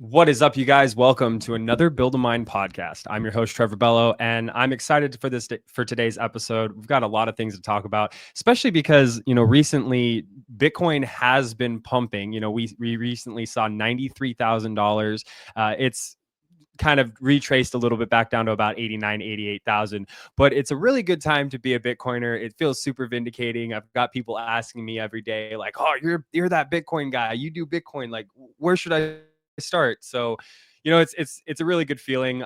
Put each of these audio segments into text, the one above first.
What is up, you guys? Welcome to another Build a Mind podcast. I'm your host, Trevor Bello, and I'm excited for today's episode. We've got a lot of things to talk about, especially because, recently Bitcoin has been pumping. We recently saw $93,000. It's kind of retraced a little bit back down to about 89, 88,000. But it's a really good time to be a Bitcoiner. It feels super vindicating. I've got people asking me every day, like, "Oh, you're that Bitcoin guy. You do Bitcoin. Like, where should I start?" So, it's a really good feeling.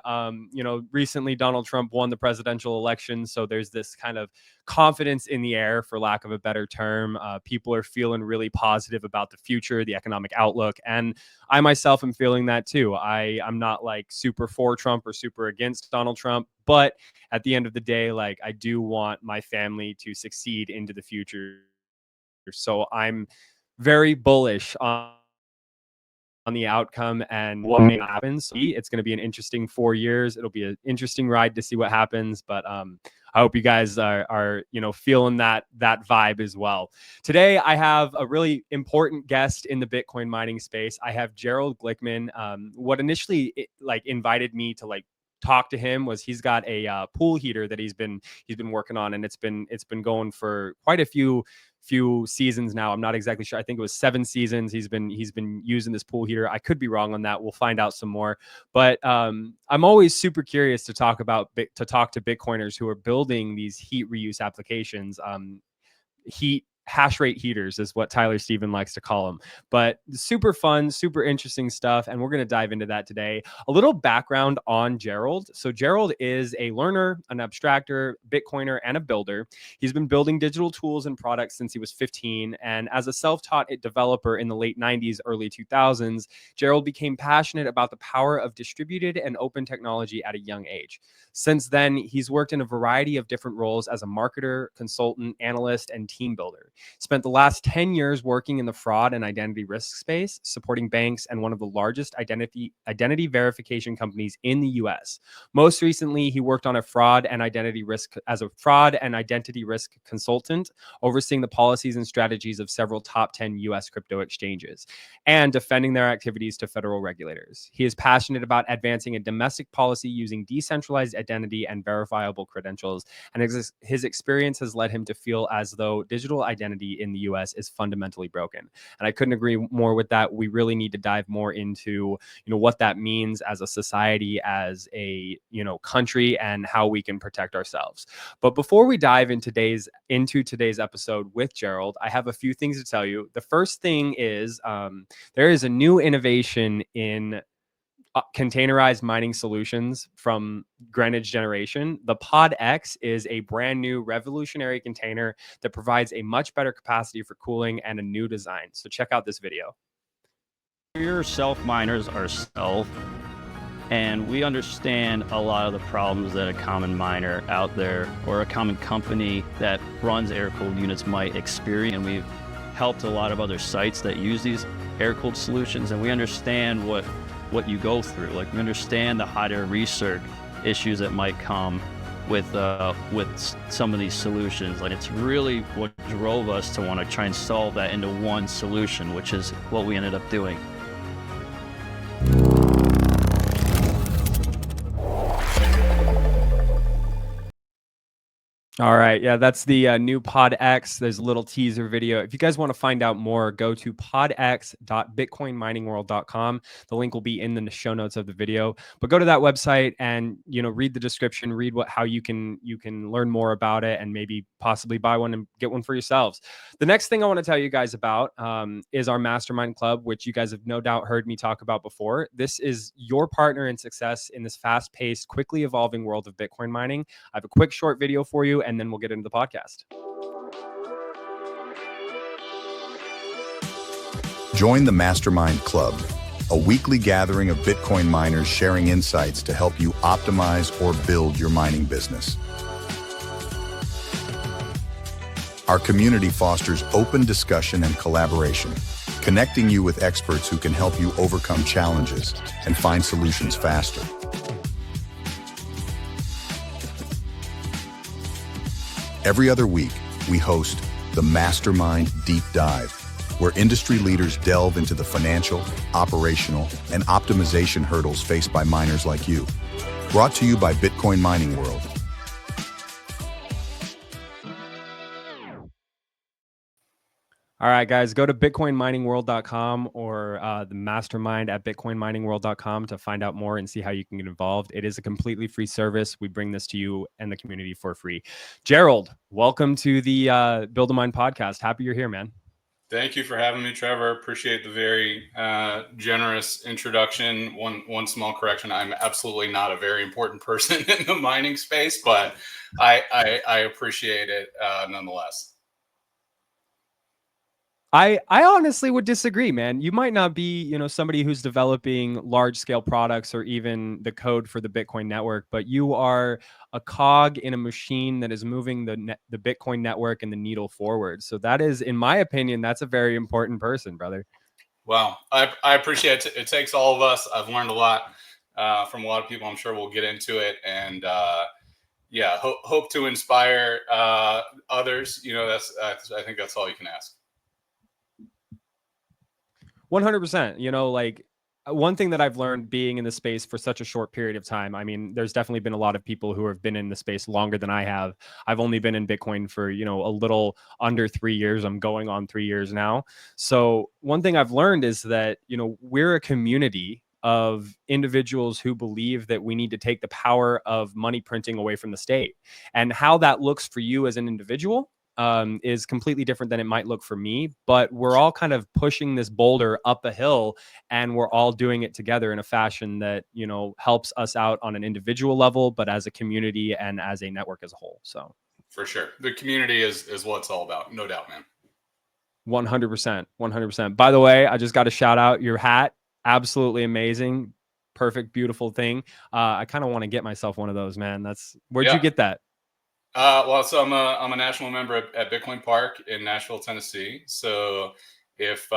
Recently Donald Trump won the presidential election, so there's this kind of confidence in the air, for lack of a better term. People are feeling really positive about the future, the economic outlook, and I myself am feeling that too. I'm not like super for Trump or super against Donald Trump, but at the end of the day, like, I do want my family to succeed into the future. So I'm very bullish on the outcome and what may happen. So it's going to be an interesting 4 years. It'll be an interesting ride to see what happens. But I hope you guys are feeling that vibe as well. Today, I have a really important guest in the Bitcoin mining space. I have Gerald Glickman. What initially invited me to talk to him was he's got a pool heater that he's been working on, and it's been going for quite a few seasons now. I'm not exactly sure. I think it was 7 seasons he's been using this pool heater. I could be wrong on that. We'll find out some more. But I'm always super curious to talk to Bitcoiners who are building these heat reuse applications. Heat hash rate heaters is what Tyler Stephen likes to call them. But super fun, super interesting stuff, and we're going to dive into that today. A little background on Gerald. So Gerald is a learner, an abstractor, Bitcoiner, and a builder. He's been building digital tools and products since he was 15, and as a self-taught developer in the late 90s, early 2000s, Gerald became passionate about the power of distributed and open technology at a young age. Since then, he's worked in a variety of different roles as a marketer, consultant, analyst, and team builder. Spent the last 10 years working in the fraud and identity risk space, supporting banks and one of the largest identity verification companies in the US. Most recently, he worked on a fraud and identity risk consultant, overseeing the policies and strategies of several top 10 US crypto exchanges and defending their activities to federal regulators. He is passionate about advancing a domestic policy using decentralized identity and verifiable credentials, and his experience has led him to feel as though digital identity in the US is fundamentally broken. And I couldn't agree more with that. We really need to dive more into, what that means as a society, as a, country, and how we can protect ourselves. But before we dive into today's episode with Gerald, I have a few things to tell you. The first thing is there is a new innovation in containerized mining solutions from Greenwich Generation. The Pod X is a brand new revolutionary container that provides a much better capacity for cooling and a new design. So check out this video. We're self-miners ourselves, and we understand a lot of the problems that a common miner out there or a common company that runs air-cooled units might experience. And we've helped a lot of other sites that use these air-cooled solutions, and we understand what you go through. We understand the hot air recirc issues that might come with some of these solutions. It's really what drove us to want to try and solve that into one solution, which is what we ended up doing. All right. Yeah, that's the new Pod X. There's a little teaser video. If you guys want to find out more, go to podx.bitcoinminingworld.com. The link will be in the show notes of the video. But go to that website and, read the description, read how you can learn more about it, and maybe possibly buy one and get one for yourselves. The next thing I want to tell you guys about is our mastermind club, which you guys have no doubt heard me talk about before. This is your partner in success in this fast-paced, quickly evolving world of Bitcoin mining. I have a quick short video for you, and then we'll get into the podcast. Join the Mastermind Club, a weekly gathering of Bitcoin miners sharing insights to help you optimize or build your mining business. Our community fosters open discussion and collaboration, connecting you with experts who can help you overcome challenges and find solutions faster. Every other week, we host the Mastermind Deep Dive, where industry leaders delve into the financial, operational, and optimization hurdles faced by miners like you. Brought to you by Bitcoin Mining World. All right, guys, go to bitcoinminingworld.com or the mastermind at bitcoinminingworld.com to find out more and see how you can get involved. It is a completely free service. We bring this to you and the community for free. Gerald, welcome to the Build a Mind podcast. Happy you're here, man. Thank you for having me, Trevor. Appreciate the very generous introduction. One small correction: I'm absolutely not a very important person in the mining space, but I appreciate it nonetheless. I honestly would disagree, man. You might not be, somebody who's developing large scale products or even the code for the Bitcoin network, but you are a cog in a machine that is moving the Bitcoin network and the needle forward. So that is, in my opinion, that's a very important person, brother. Well, I appreciate it. It takes all of us. I've learned a lot from a lot of people. I'm sure we'll get into it, and hope to inspire others. I think that's all you can ask. 100%. One thing that I've learned being in the space for such a short period of time, I mean, there's definitely been a lot of people who have been in the space longer than I have. I've only been in Bitcoin for, a little under 3 years. I'm going on 3 years now. So one thing I've learned is that, we're a community of individuals who believe that we need to take the power of money printing away from the state. And how that looks for you as an individual is completely different than it might look for me, but we're all kind of pushing this boulder up a hill, and we're all doing it together in a fashion that, helps us out on an individual level, but as a community and as a network as a whole. So for sure, the community is what it's all about, no doubt, man. 100%. 100%. By the way, I just got to shout out your hat. Absolutely amazing. Perfect, beautiful thing. I kind of want to get myself one of those, man. Where'd you get that? So I'm a national member at Bitcoin Park in Nashville, Tennessee. So if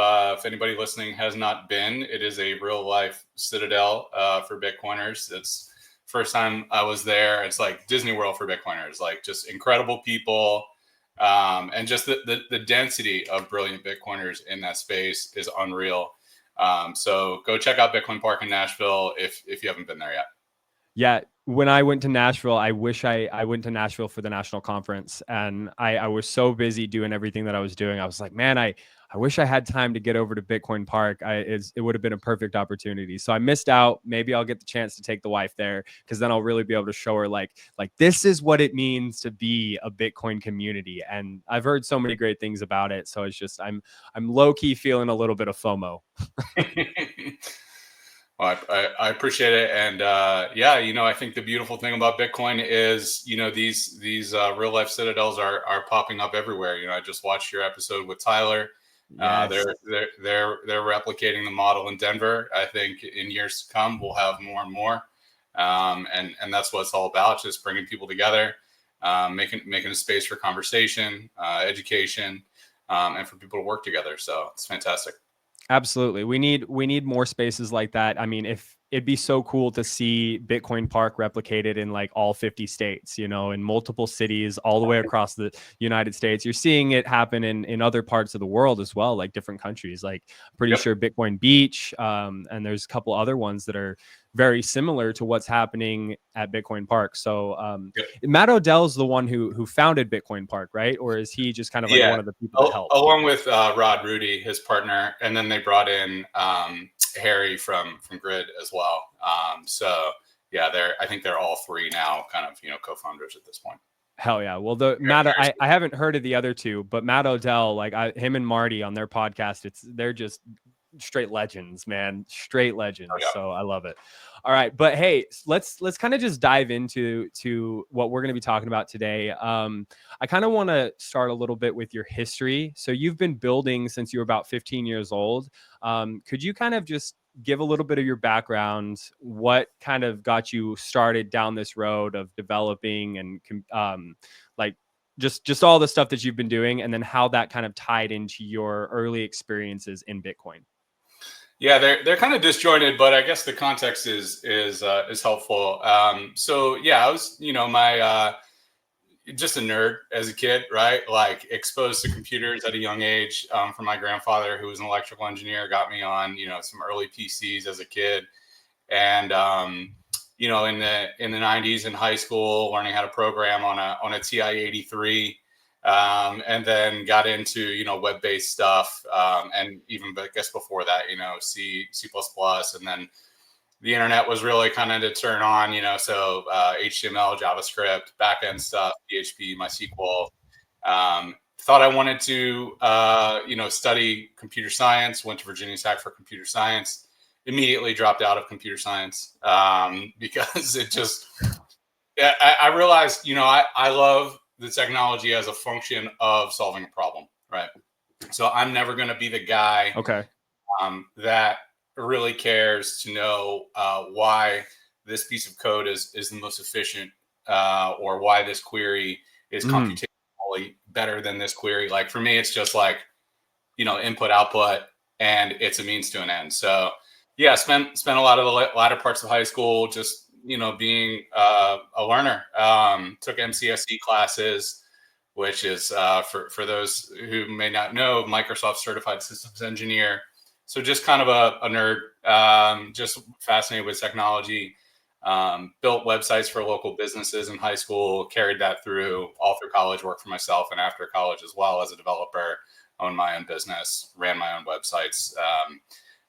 anybody listening has not been, it is a real life citadel for Bitcoiners. It's first time I was there. It's like Disney World for Bitcoiners, like just incredible people. And just the density of brilliant Bitcoiners in that space is unreal. So go check out Bitcoin Park in Nashville if you haven't been there yet. Yeah, when I went to Nashville, I wish I went to Nashville for the national conference, and I was so busy doing everything that I was doing. I was like, man, I wish I had time to get over to Bitcoin Park. It would have been a perfect opportunity. So I missed out. Maybe I'll get the chance to take the wife there, because then I'll really be able to show her like this is what it means to be a Bitcoin community. And I've heard so many great things about it. So it's just I'm low key feeling a little bit of FOMO. Well, I appreciate it, and I think the beautiful thing about Bitcoin is these real life citadels are popping up everywhere. I just watched your episode with Tyler. Yes. They're replicating the model in Denver. I think in years to come we'll have more and more, and that's what it's all about: just bringing people together, making a space for conversation, education, and for people to work together. So it's fantastic. Absolutely. We need more spaces like that. I mean, if it'd be so cool to see Bitcoin Park replicated in like all 50 states, in multiple cities all the way across the United States. You're seeing it happen in other parts of the world as well, like different countries. Like I'm pretty sure Bitcoin Beach, and there's a couple other ones that are very similar to what's happening at Bitcoin Park. So Matt Odell's the one who founded Bitcoin Park, right? Or is he just kind of like one of the people that helped? Along with Rod Rudy, his partner, and then they brought in Harry from Grid as well. I think they're all three now kind of co-founders at this point. Hell yeah. Well, I haven't heard of the other two, but Matt Odell, him and Marty on their podcast, they're just straight legends, man. Straight legends. Oh, yeah. So I love it. All right. But hey, let's kind of just dive into what we're going to be talking about today. I kind of want to start a little bit with your history. So you've been building since you were about 15 years old. Could you kind of just give a little bit of your background? What kind of got you started down this road of developing and just all the stuff that you've been doing, and then how that kind of tied into your early experiences in Bitcoin. Yeah, they're kind of disjointed, but I guess the context is helpful. So yeah, I was, my just a nerd as a kid, right? Like exposed to computers at a young age from my grandfather, who was an electrical engineer, got me on, some early PCs as a kid. And, in the 90s in high school, learning how to program on a TI-83. And then got into, web-based stuff. And even, I guess before that, C++, and then the internet was really kind of to turn on, so HTML, JavaScript, backend stuff, PHP, MySQL. Thought I wanted to, study computer science. Went to Virginia Tech for computer science. Immediately dropped out of computer science because it just. Yeah, I realized, I love the technology as a function of solving a problem, right? So I'm never going to be the guy. Okay. That really cares to know why this piece of code is the most efficient, or why this query is computationally better than this query. Like for me, it's just like, input output, and it's a means to an end. So yeah, spent a lot of the latter parts of high school just being a learner. Took MCSE classes, which is for those who may not know, Microsoft Certified Systems Engineer. So just kind of a nerd, just fascinated with technology. Built websites for local businesses in high school, carried that through all through college, worked for myself, and after college as well as a developer, owned my own business, ran my own websites,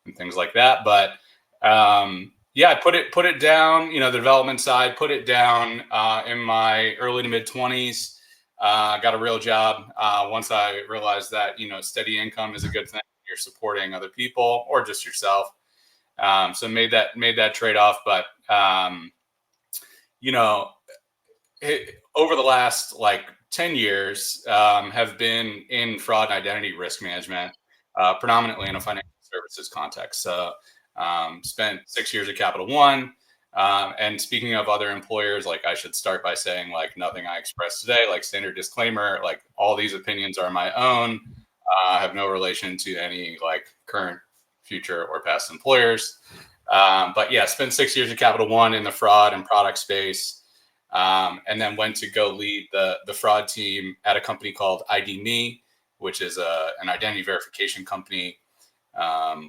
and things like that. But yeah, I put it down, the development side, put it down in my early to mid 20s. Got a real job once I realized that, steady income is a good thing. You're supporting other people or just yourself. So made that trade-off. But, over the last 10 years have been in fraud and identity risk management, predominantly in a financial services context. So spent 6 years at Capital One. And speaking of other employers, I should start by saying, nothing I express today, standard disclaimer, all these opinions are my own. Have no relation to any current, future, or past employers. But yeah, spent 6 years at Capital One in the fraud and product space. And then went to go lead the fraud team at a company called ID.me, which is an identity verification company.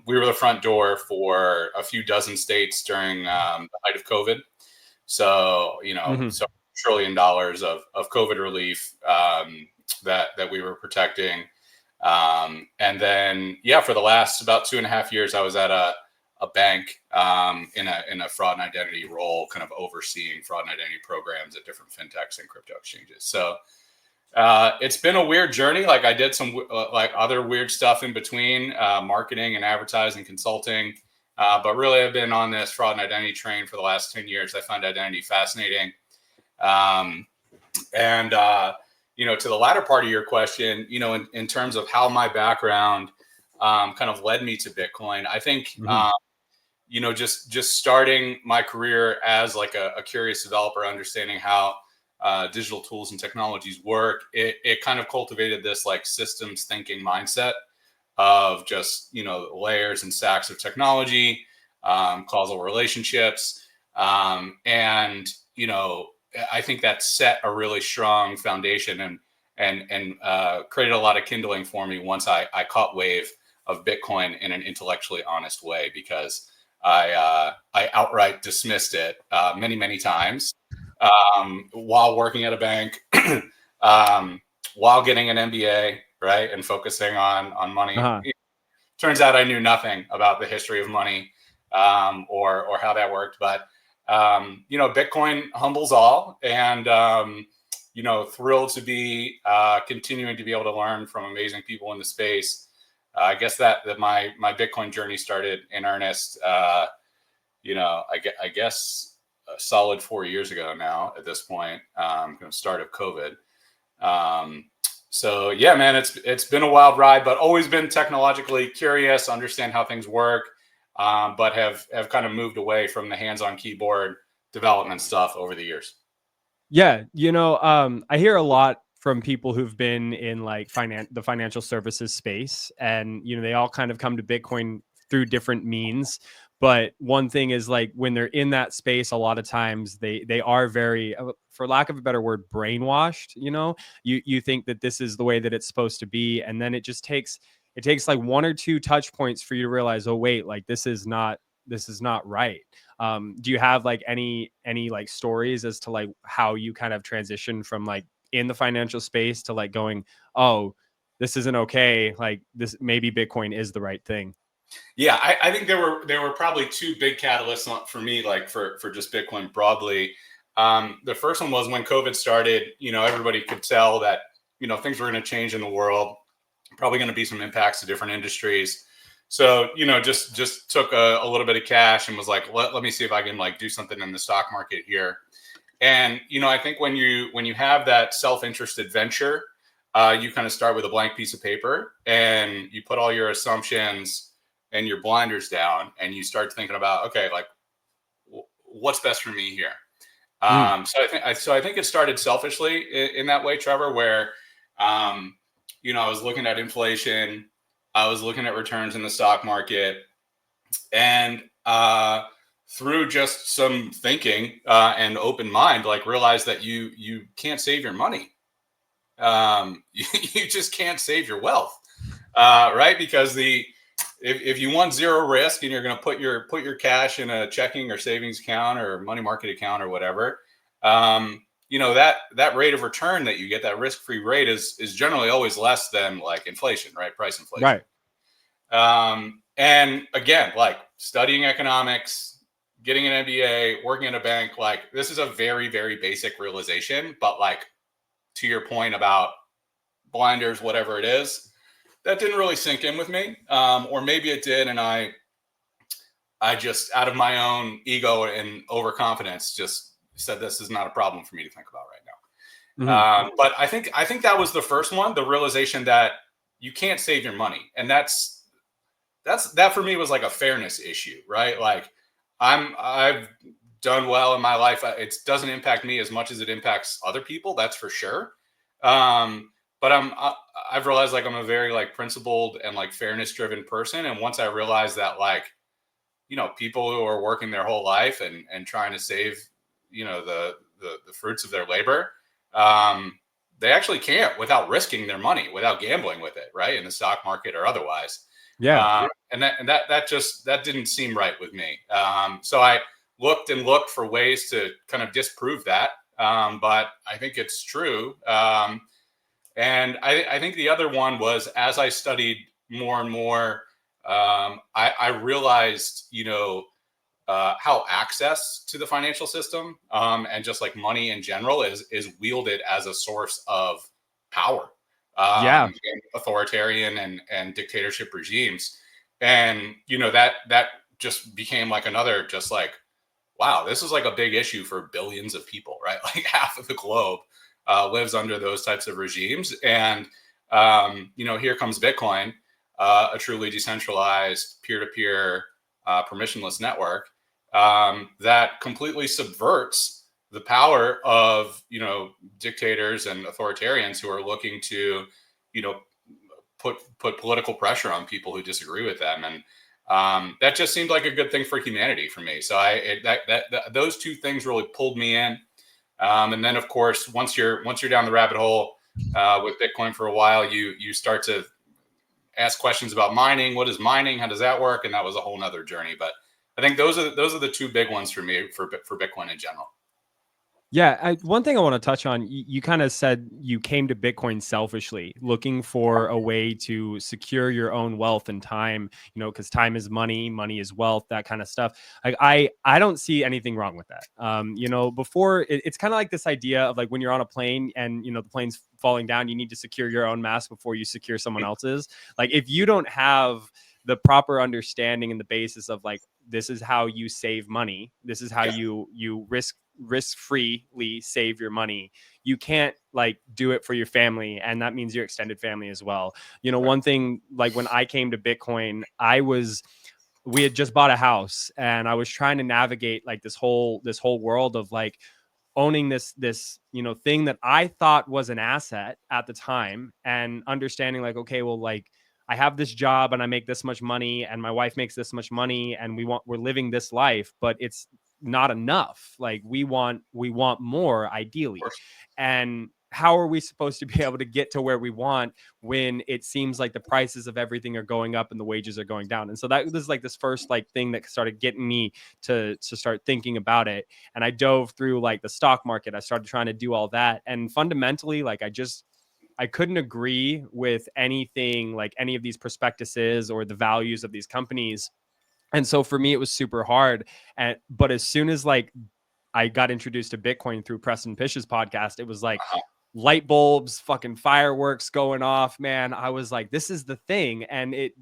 We were the front door for a few dozen states during the height of COVID. So, so $1 trillion of COVID relief that we were protecting. And then, yeah, for the last about 2.5 years, I was at a bank in a fraud and identity role, kind of overseeing fraud and identity programs at different fintechs and crypto exchanges. So it's been a weird journey. I did some other weird stuff in between, marketing and advertising, consulting. But really, I've been on this fraud and identity train for the last 10 years. I find identity fascinating. And to the latter part of your question, in terms of how my background kind of led me to Bitcoin, I think, just starting my career as a curious developer, understanding how digital tools and technologies work, it kind of cultivated this systems thinking mindset of just, layers and stacks of technology, causal relationships. And, I think that set a really strong foundation and created a lot of kindling for me once I caught wave of Bitcoin in an intellectually honest way, because I outright dismissed it many, many times while working at a bank, while getting an MBA, right, and focusing on money. Turns out I knew nothing about the history of money or how that worked, but Bitcoin humbles all, and thrilled to be continuing to be able to learn from amazing people in the space. I guess that my Bitcoin journey started in earnest. I guess a solid 4 years ago now at this point, start of COVID. So yeah, man, it's been a wild ride, but always been technologically curious, understand how things work, but have kind of moved away from the hands-on keyboard development stuff over the years. Yeah, I hear a lot from people who've been in like the financial services space, and they all kind of come to Bitcoin through different means. But one thing is, like, when they're in that space, a lot of times they are very, for lack of a better word, brainwashed. You think that this is the way that it's supposed to be, and then it takes like one or two touch points for you to realize, oh wait, like this is not right. Do you have like any like stories as to like how you kind of transition from like in the financial space to like going, oh, this isn't okay, like this, maybe Bitcoin is the right thing? Yeah, I think there were probably two big catalysts for me, like for just Bitcoin broadly. The first one was when COVID started. Everybody could tell that things were going to change in the world. Probably going to be some impacts to different industries. So just took a little bit of cash and was like, let me see if I can like do something in the stock market here. And I think when you have that self-interested venture, you kind of start with a blank piece of paper and you put all your assumptions and your blinders down, and you start thinking about, okay, like what's best for me here. So I think it started selfishly in that way, Trevor, where I was looking at inflation, I was looking at returns in the stock market, and through just some thinking and open mind, like realized that you can't save your money. You just can't save your wealth, right? Because if you want zero risk and you're going to put your cash in a checking or savings account or money market account or whatever, that rate of return that you get, that risk-free rate is generally always less than like inflation, right? Price inflation. Right. And again, like studying economics, getting an MBA, working at a bank, like this is a very, very basic realization, but like to your point about blinders, whatever it is, that didn't really sink in with me. Or maybe it did. And I just, out of my own ego and overconfidence, just said, this is not a problem for me to think about right now. But I think that was the first one, the realization that you can't save your money. And that for me was like a fairness issue, right? Like I've done well in my life. It doesn't impact me as much as it impacts other people. That's for sure. But I've realized like I'm a very like principled and like fairness driven person. And once I realized that like, people who are working their whole life and trying to save, the fruits of their labor, they actually can't without risking their money, without gambling with it, right? In the stock market or otherwise. Yeah. And that didn't seem right with me. So I looked for ways to kind of disprove that. But I think it's true. And I think the other one was, as I studied more and more, I realized, how access to the financial system and just like money in general is wielded as a source of power in authoritarian and dictatorship regimes. And, that just became like another, just like, wow, this is like a big issue for billions of people, right? Like half of the globe lives under those types of regimes. And, here comes Bitcoin, a truly decentralized peer-to-peer permissionless network that completely subverts the power of, dictators and authoritarians who are looking to, put political pressure on people who disagree with them. And that just seemed like a good thing for humanity for me. So those two things really pulled me in. And then, of course, once you're down the rabbit hole with Bitcoin for a while, you start to ask questions about mining. What is mining? How does that work? And that was a whole nother journey. But I think those are the two big ones for me for Bitcoin in general. Yeah, one thing I want to touch on, you kind of said you came to Bitcoin selfishly, looking for a way to secure your own wealth and time, because time is money, money is wealth, that kind of stuff. Like I don't see anything wrong with that. Before it's kind of like this idea of like when you're on a plane and, the plane's falling down, you need to secure your own mask before you secure someone else's. Like if you don't have the proper understanding and the basis of like, this is how you save money, this is how you risk-freely save your money, you can't like do it for your family, and that means your extended family as well. One thing, like when I came to Bitcoin, we had just bought a house and I was trying to navigate like this whole world of like, owning this thing that I thought was an asset at the time, and understanding like, okay, well, like I have this job and I make this much money and my wife makes this much money and we're living this life, but it's not enough. Like we want more ideally. And how are we supposed to be able to get to where we want when it seems like the prices of everything are going up and the wages are going down? And so that was like this first like thing that started getting me to start thinking about it. And I dove through like the stock market. I started trying to do all that. And fundamentally, like I couldn't agree with anything, like any of these prospectuses or the values of these companies. And so for me, it was super hard. But as soon as like I got introduced to Bitcoin through Preston Pish's podcast, it was like light bulbs, fucking fireworks going off, man. I was like, this is the thing. And it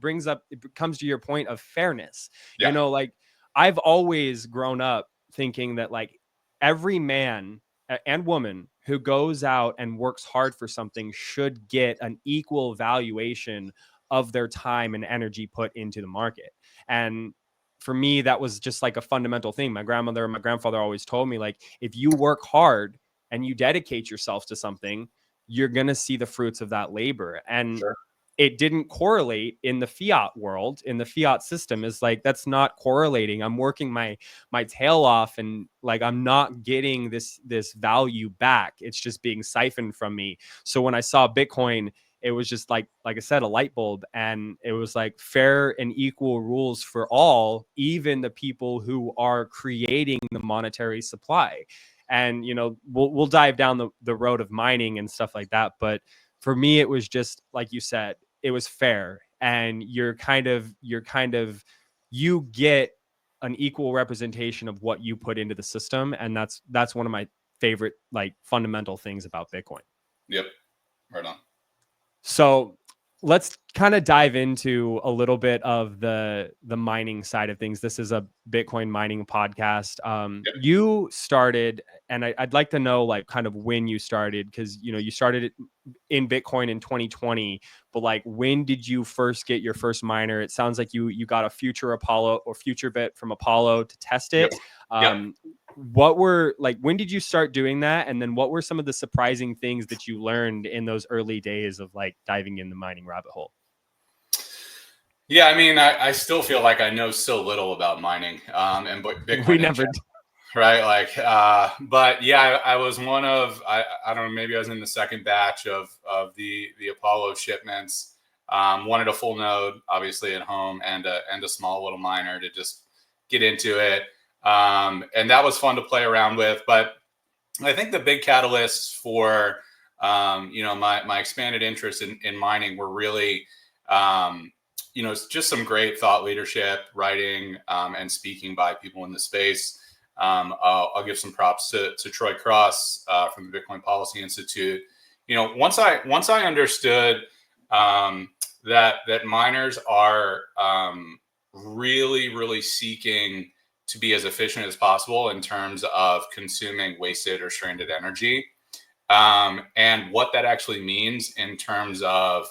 comes to your point of fairness. Yeah. Like I've always grown up thinking that like every man and woman who goes out and works hard for something should get an equal valuation of their time and energy put into the market. And for me, that was just like a fundamental thing. My grandmother and my grandfather always told me, like, if you work hard and you dedicate yourself to something, you're going to see the fruits of that labor. And it didn't correlate in the fiat world, in the fiat system. Is like, that's not correlating. I'm working my tail off and like, I'm not getting this value back. It's just being siphoned from me. So when I saw Bitcoin, it was just like I said, a light bulb. And it was like fair and equal rules for all, even the people who are creating the monetary supply. And, we'll dive down the road of mining and stuff like that. But for me, it was just like you said, it was fair. And you get an equal representation of what you put into the system. And that's one of my favorite, like, fundamental things about Bitcoin. Yep. Right on. So let's kind of dive into a little bit of the mining side of things. This is a Bitcoin mining podcast. You started, and I'd like to know like kind of when you started, because you started in Bitcoin in 2020, but like when did you first get your first miner? It sounds like you got a Future Apollo or Future Bit from Apollo to test it. What were like, when did you start doing that? And then what were some of the surprising things that you learned in those early days of like diving in the mining rabbit hole? Yeah, I mean, I still feel like I know so little about mining and Bitcoin. We never did. Right. Like, but yeah, I was one of, I don't know, maybe I was in the second batch of the Apollo shipments. Wanted a full node, obviously at home, and a small little miner to just get into it. And that was fun to play around with. But I think the big catalysts for, my expanded interest in mining were really, just some great thought leadership, writing, and speaking by people in the space. I'll give some props to Troy Cross from the Bitcoin Policy Institute. Once I understood that miners are really, really seeking to be as efficient as possible in terms of consuming wasted or stranded energy, and what that actually means in terms of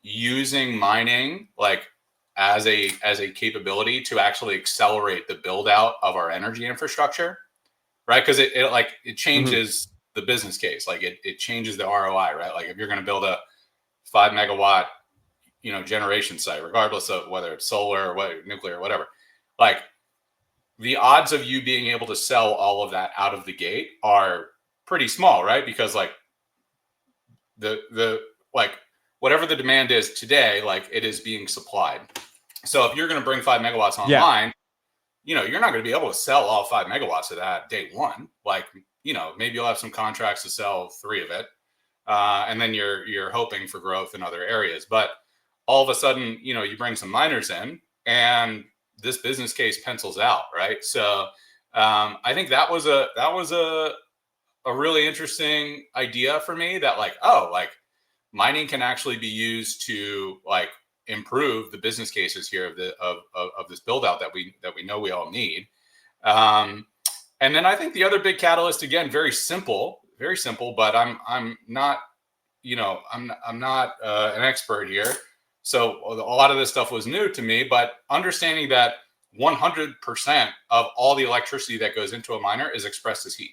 using mining like as a capability to actually accelerate the build out of our energy infrastructure, right? Because it changes the business case, like it changes the ROI, right? Like if you're going to build a 5 megawatt generation site, regardless of whether it's solar or whether nuclear or whatever, like the odds of you being able to sell all of that out of the gate are pretty small, right? Because like the whatever the demand is today, like it is being supplied. So if you're going to bring 5 megawatts online, you're not going to be able to sell all 5 megawatts of that day one. Like, maybe you'll have some contracts to sell 3 of it. And then you're hoping for growth in other areas. But all of a sudden, you bring some miners in and this business case pencils out, right? So I think that was a really interesting idea for me, that like mining can actually be used to like improve the business cases here of this build out that we know we all need. And then I think the other big catalyst, again, very simple, but I'm not an expert here. So a lot of this stuff was new to me, but understanding that 100% of all the electricity that goes into a miner is expressed as heat.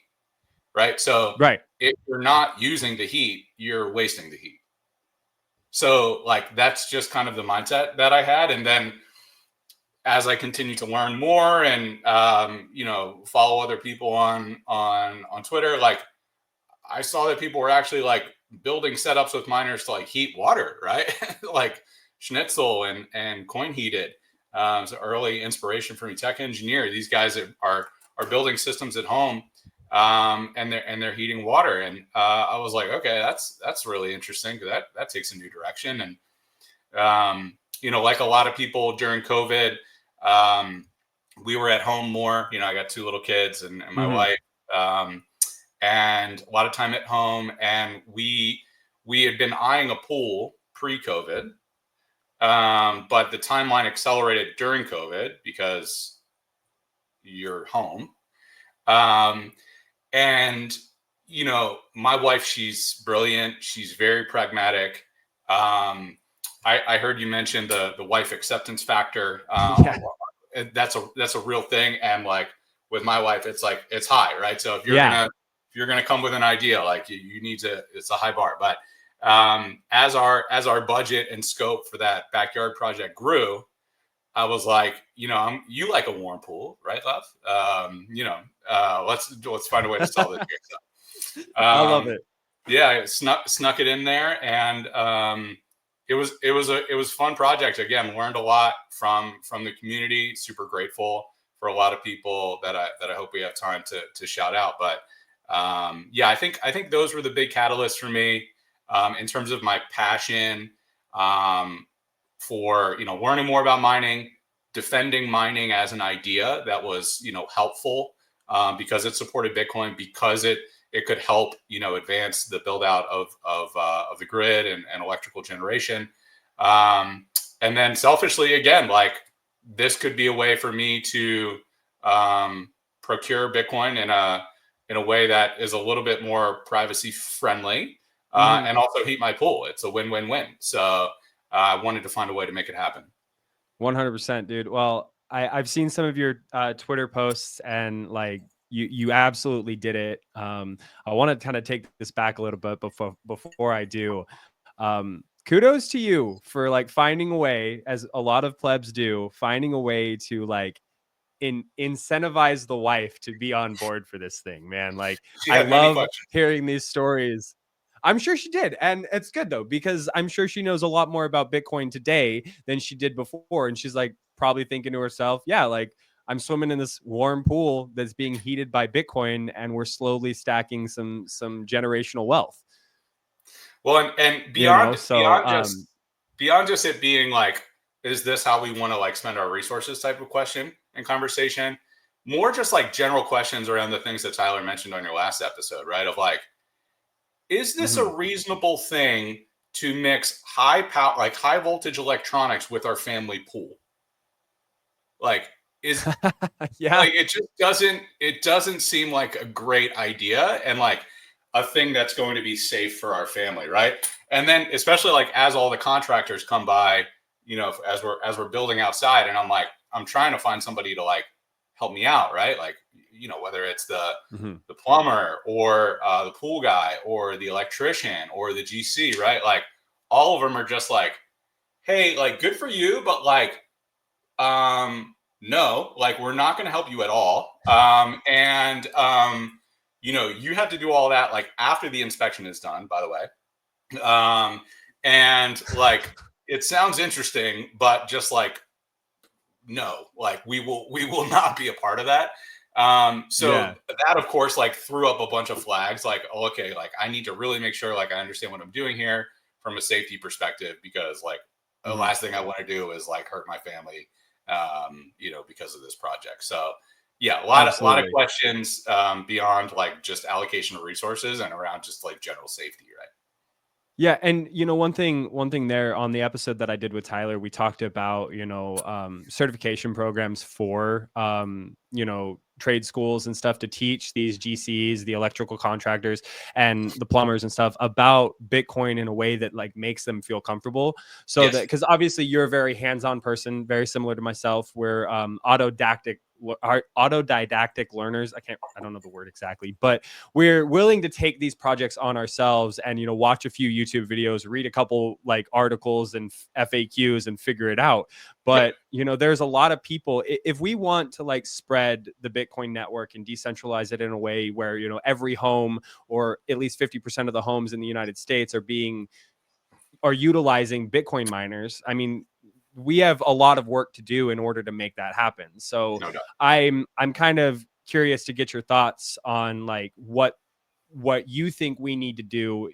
right? So Right. if you're not using the heat, you're wasting the heat. So like that's just kind of the mindset that I had. And then as I continue to learn more and follow other people on Twitter, like I saw that people were actually like building setups with miners to like heat water, right? Like Schnitzel and Coin Heated. So early inspiration from a tech engineer. These guys are building systems at home, and they're heating water. And I was like, okay, that's really interesting because that takes a new direction. And like a lot of people during COVID, we were at home more. I got 2 little kids and my wife. And a lot of time at home, and we had been eyeing a pool pre-COVID, but the timeline accelerated during COVID because you're home. And my wife, she's brilliant. She's very pragmatic. I heard you mention the wife acceptance factor. Yeah. That's a real thing, and like with my wife, it's like it's high, right? So if you're gonna come with an idea, like you need to, it's a high bar. But as our budget and scope for that backyard project grew, I was like, you like a warm pool, right, love? Let's find a way to sell this. I love it. Yeah, I snuck it in there, and it was a fun project. Again, learned a lot from the community. Super grateful for a lot of people that I hope we have time to shout out. But I think those were the big catalysts for me in terms of my passion for learning more about mining, defending mining as an idea that was helpful because it supported Bitcoin, because it could help advance the build out of the grid and electrical generation, and then selfishly, again, like this could be a way for me to procure Bitcoin in a way that is a little bit more privacy friendly, and also heat my pool. It's a win-win-win. So I wanted to find a way to make it happen. 100%, dude. Well, I've seen some of your Twitter posts, and like you absolutely did it. I want to kind of take this back a little bit before I do. Kudos to you for like finding a way, as a lot of plebs do, finding a way to like incentivize the wife to be on board for this thing, man. Like I love hearing these stories. I'm sure she did. And it's good though, because I'm sure she knows a lot more about Bitcoin today than she did before. And she's like probably thinking to herself, yeah, like I'm swimming in this warm pool that's being heated by Bitcoin, and we're slowly stacking some generational wealth. Well, and beyond just it being like, is this how we want to like spend our resources type of question and conversation, more just like general questions around the things that Tyler mentioned on your last episode, right? Of like, is this a reasonable thing to mix high power, like high voltage electronics with our family pool? Like, is like it doesn't seem like a great idea, and like a thing that's going to be safe for our family, right? And then especially like as all the contractors come by, as we're building outside, and I'm trying to find somebody to like help me out, right? Like, whether it's the plumber or the pool guy or the electrician or the GC, right? Like all of them are just like, hey, like good for you, but like, no, like we're not going to help you at all. You have to do all that like after the inspection is done, by the way. And like, it sounds interesting, but just like, no, like we will not be a part of that. That of course like threw up a bunch of flags, like, oh, okay, like I need to really make sure like I understand what I'm doing here from a safety perspective, because like the last thing I want to do is like hurt my family, because of this project. So yeah, a lot of questions beyond like just allocation of resources and around just like general safety, right? Yeah, and one thing there on the episode that I did with Tyler, we talked about certification programs for trade schools and stuff to teach these GCs, the electrical contractors, and the plumbers and stuff about Bitcoin in a way that like makes them feel comfortable. So that, because obviously you're a very hands-on person, very similar to myself, where autodidactic our autodidactic learners. I don't know the word exactly, but we're willing to take these projects on ourselves and, watch a few YouTube videos, read a couple like articles and FAQs and figure it out. But, there's a lot of people, if we want to like spread the Bitcoin network and decentralize it in a way where, every home, or at least 50% of the homes in the United States are utilizing Bitcoin miners. I mean, we have a lot of work to do in order to make that happen. So No doubt. I'm kind of curious to get your thoughts on like what you think we need to do,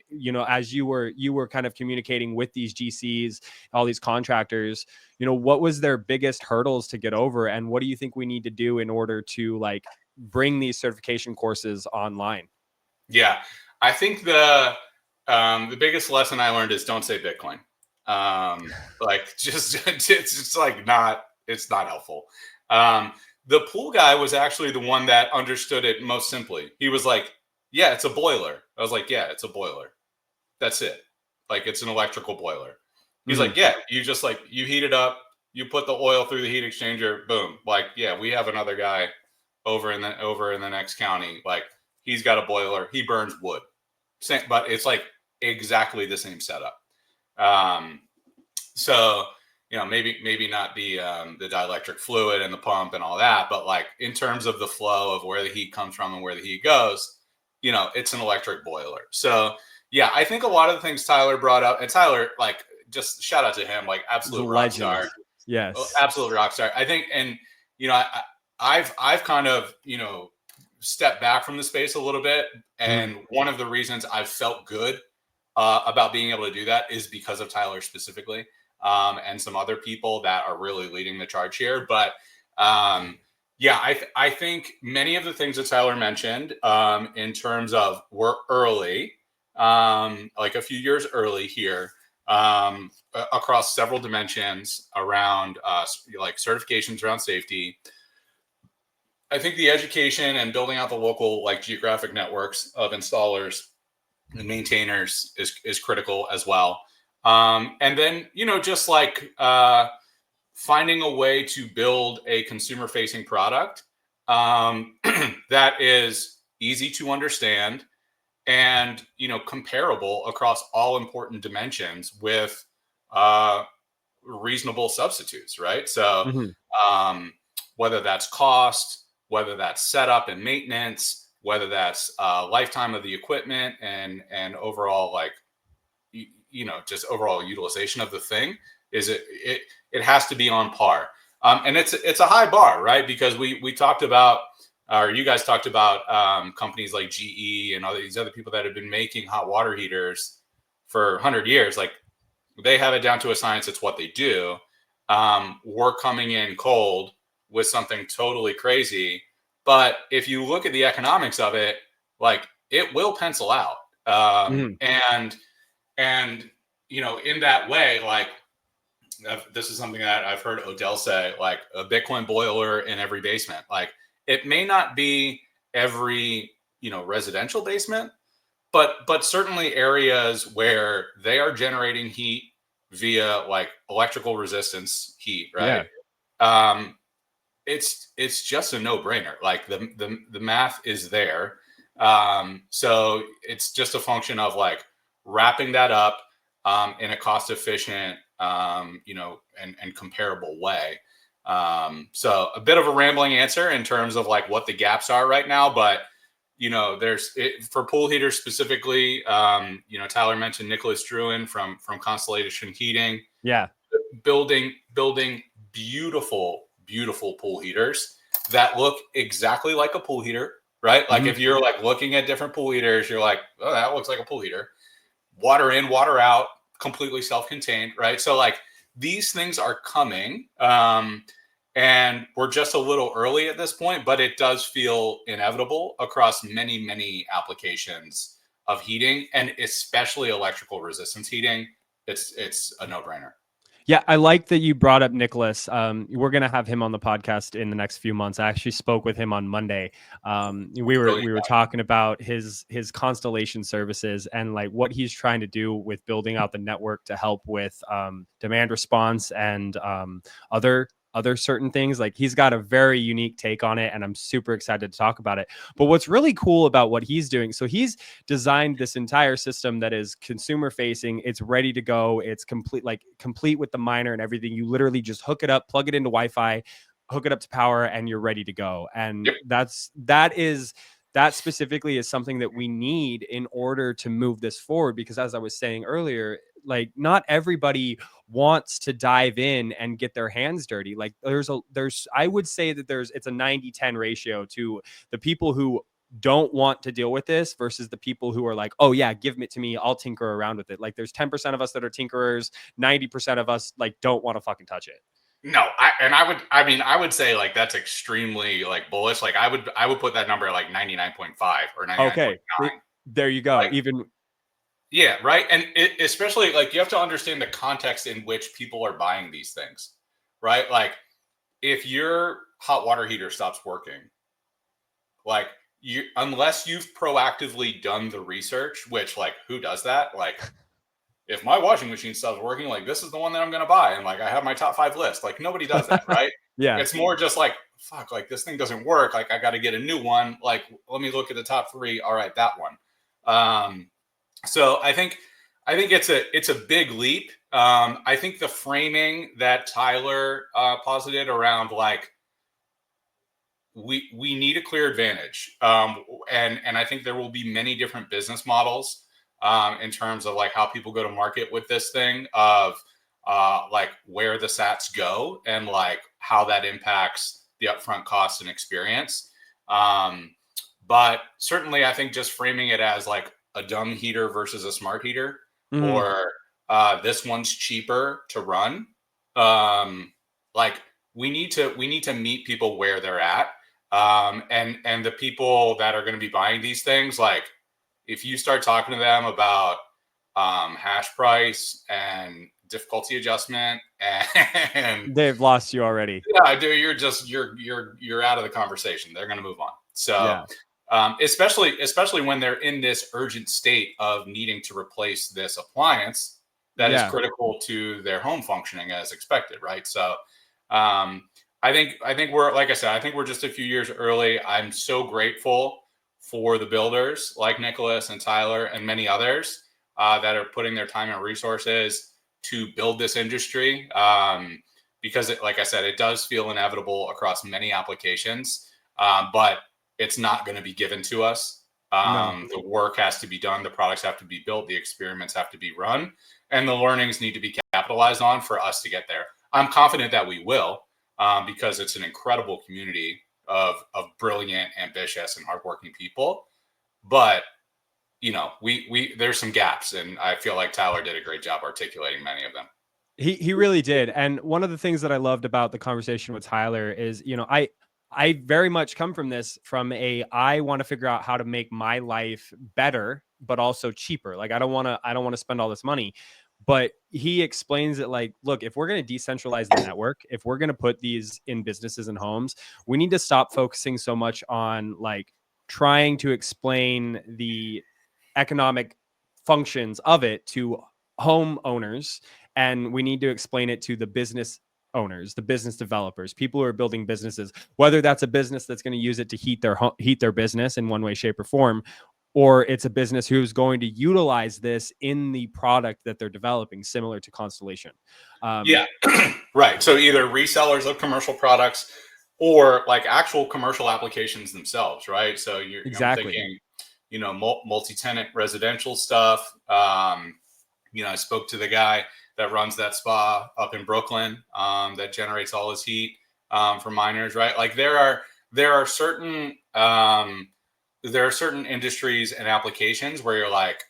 as you were kind of communicating with these GCs, all these contractors, what was their biggest hurdles to get over, and what do you think we need to do in order to like bring these certification courses online? Yeah, I think the biggest lesson I learned is don't say Bitcoin. Like just it's just like it's not helpful. The pool guy was actually the one that understood it most simply. He was like, "Yeah, it's a boiler." I was like, "Yeah, it's a boiler. That's it. Like it's an electrical boiler." He's like, "Yeah, you just like you heat it up, you put the oil through the heat exchanger, boom. Like, yeah, we have another guy over in the next county. Like he's got a boiler, he burns wood." Same, but it's like exactly the same setup. So maybe not the dielectric fluid and the pump and all that, but like in terms of the flow of where the heat comes from and where the heat goes, it's an electric boiler. So yeah, I think a lot of the things Tyler brought up, and Tyler, like, just shout out to him, like absolute rock star. Yes, absolute rock star. I think, and I've kind of stepped back from the space a little bit, and one of the reasons I've felt good about being able to do that is because of Tyler specifically, and some other people that are really leading the charge here. But yeah, I think many of the things that Tyler mentioned in terms of we're early, like a few years early here, across several dimensions around like certifications around safety. I think the education and building out the local like geographic networks of installers and maintainers is critical as well. And then, just like finding a way to build a consumer facing product that is easy to understand and, comparable across all important dimensions with reasonable substitutes, right? So whether that's cost, whether that's setup and maintenance, whether that's lifetime of the equipment and overall, like, just overall utilization of the thing, it has to be on par. And it's a high bar, right? Because we talked about, or you guys talked about companies like GE and all these other people that have been making hot water heaters for 100 years. Like, they have it down to a science. It's what they do. We're coming in cold with something totally crazy. But if you look at the economics of it, like, it will pencil out. And in that way, like, this is something that I've heard Odell say, like a Bitcoin boiler in every basement. Like, it may not be every, residential basement, but certainly areas where they are generating heat via like electrical resistance heat, right? Yeah. It's just a no-brainer. Like the math is there. So it's just a function of like wrapping that up in a cost-efficient, and comparable way. So a bit of a rambling answer in terms of like what the gaps are right now, but for pool heaters specifically, Tyler mentioned Nicholas Druin from Constellation Heating. Yeah. Building beautiful pool heaters that look exactly like a pool heater, right? Like if you're like looking at different pool heaters, you're like, oh, that looks like a pool heater. Water in, water out, completely self-contained, right? So like these things are coming. And we're just a little early at this point, but it does feel inevitable across many, many applications of heating, and especially electrical resistance heating. It's a no-brainer. Yeah, I like that you brought up Nicholas. We're gonna have him on the podcast in the next few months. I actually spoke with him on Monday. We were talking about his Constellation services and like what he's trying to do with building out the network to help with demand response and other other certain things. Like he's got a very unique take on it, and I'm super excited to talk about it. But what's really cool about what he's doing, so he's designed this entire system that is consumer facing. It's ready to go. It's complete with the miner and everything. You literally just hook it up, plug it into Wi-Fi, hook it up to power, and you're ready to go. And that specifically is something that we need in order to move this forward, because as I was saying earlier, like not everybody wants to dive in and get their hands dirty. Like I would say that it's a 90-10 ratio to the people who don't want to deal with this versus the people who are like, oh yeah, give it to me, I'll tinker around with it. Like there's 10% of us that are tinkerers, 90% of us like don't want to fucking touch it. No, I would say like that's extremely like bullish. Like I would put that number at like 99.5 or 99.9. Okay, there you go. Like, even yeah, right. And especially like you have to understand the context in which people are buying these things, right? Like if your hot water heater stops working, like unless you've proactively done the research, which like who does that? Like if my washing machine stops working, like this is the one that I'm going to buy. And like, I have my top 5 list. Like nobody does that. Right. Yeah. It's more just like, fuck, like this thing doesn't work. Like I got to get a new one. Like, let me look at the top 3. All right. That one. So I think it's a big leap. I think the framing that Tyler posited around like, we need a clear advantage. And I think there will be many different business models in terms of like how people go to market with this thing of like where the sats go and like how that impacts the upfront cost and experience. But certainly I think just framing it as like a dumb heater versus a smart heater, or this one's cheaper to run. Like we need to meet people where they're at. And the people that are going to be buying these things, like if you start talking to them about hash price and difficulty adjustment, and they've lost you already. Yeah, dude, you're out of the conversation. They're going to move on. So, especially when they're in this urgent state of needing to replace this appliance that is critical to their home functioning as expected, right? So, I think we're, like I said, I think we're just a few years early. I'm so grateful for the builders like Nicholas and Tyler and many others that are putting their time and resources to build this industry. Because like I said, it does feel inevitable across many applications, but it's not going to be given to us. The work has to be done. The products have to be built. The experiments have to be run, and the learnings need to be capitalized on for us to get there. I'm confident that we will, because it's an incredible community of brilliant, ambitious, and hardworking people. But you know, there's some gaps, and I feel like Tyler did a great job articulating many of them. He really did. And one of the things that I loved about the conversation with Tyler is, you know, I very much come from this from I want to figure out how to make my life better, but also cheaper. Like I don't want to spend all this money. But he explains it like, look, if we're going to decentralize the network, if we're going to put these in businesses and homes, we need to stop focusing so much on like trying to explain the economic functions of it to homeowners, and we need to explain it to the business owners, the business developers, people who are building businesses, whether that's a business that's going to use it to heat their business in one way, shape, or form, or it's a business who's going to utilize this in the product that they're developing, similar to Constellation. Right. So either resellers of commercial products or like actual commercial applications themselves, right? So I'm thinking, you know, multi-tenant residential stuff. You know, I spoke to the guy that runs that spa up in Brooklyn that generates all his heat for miners, right? Like there are certain industries and applications where you're like,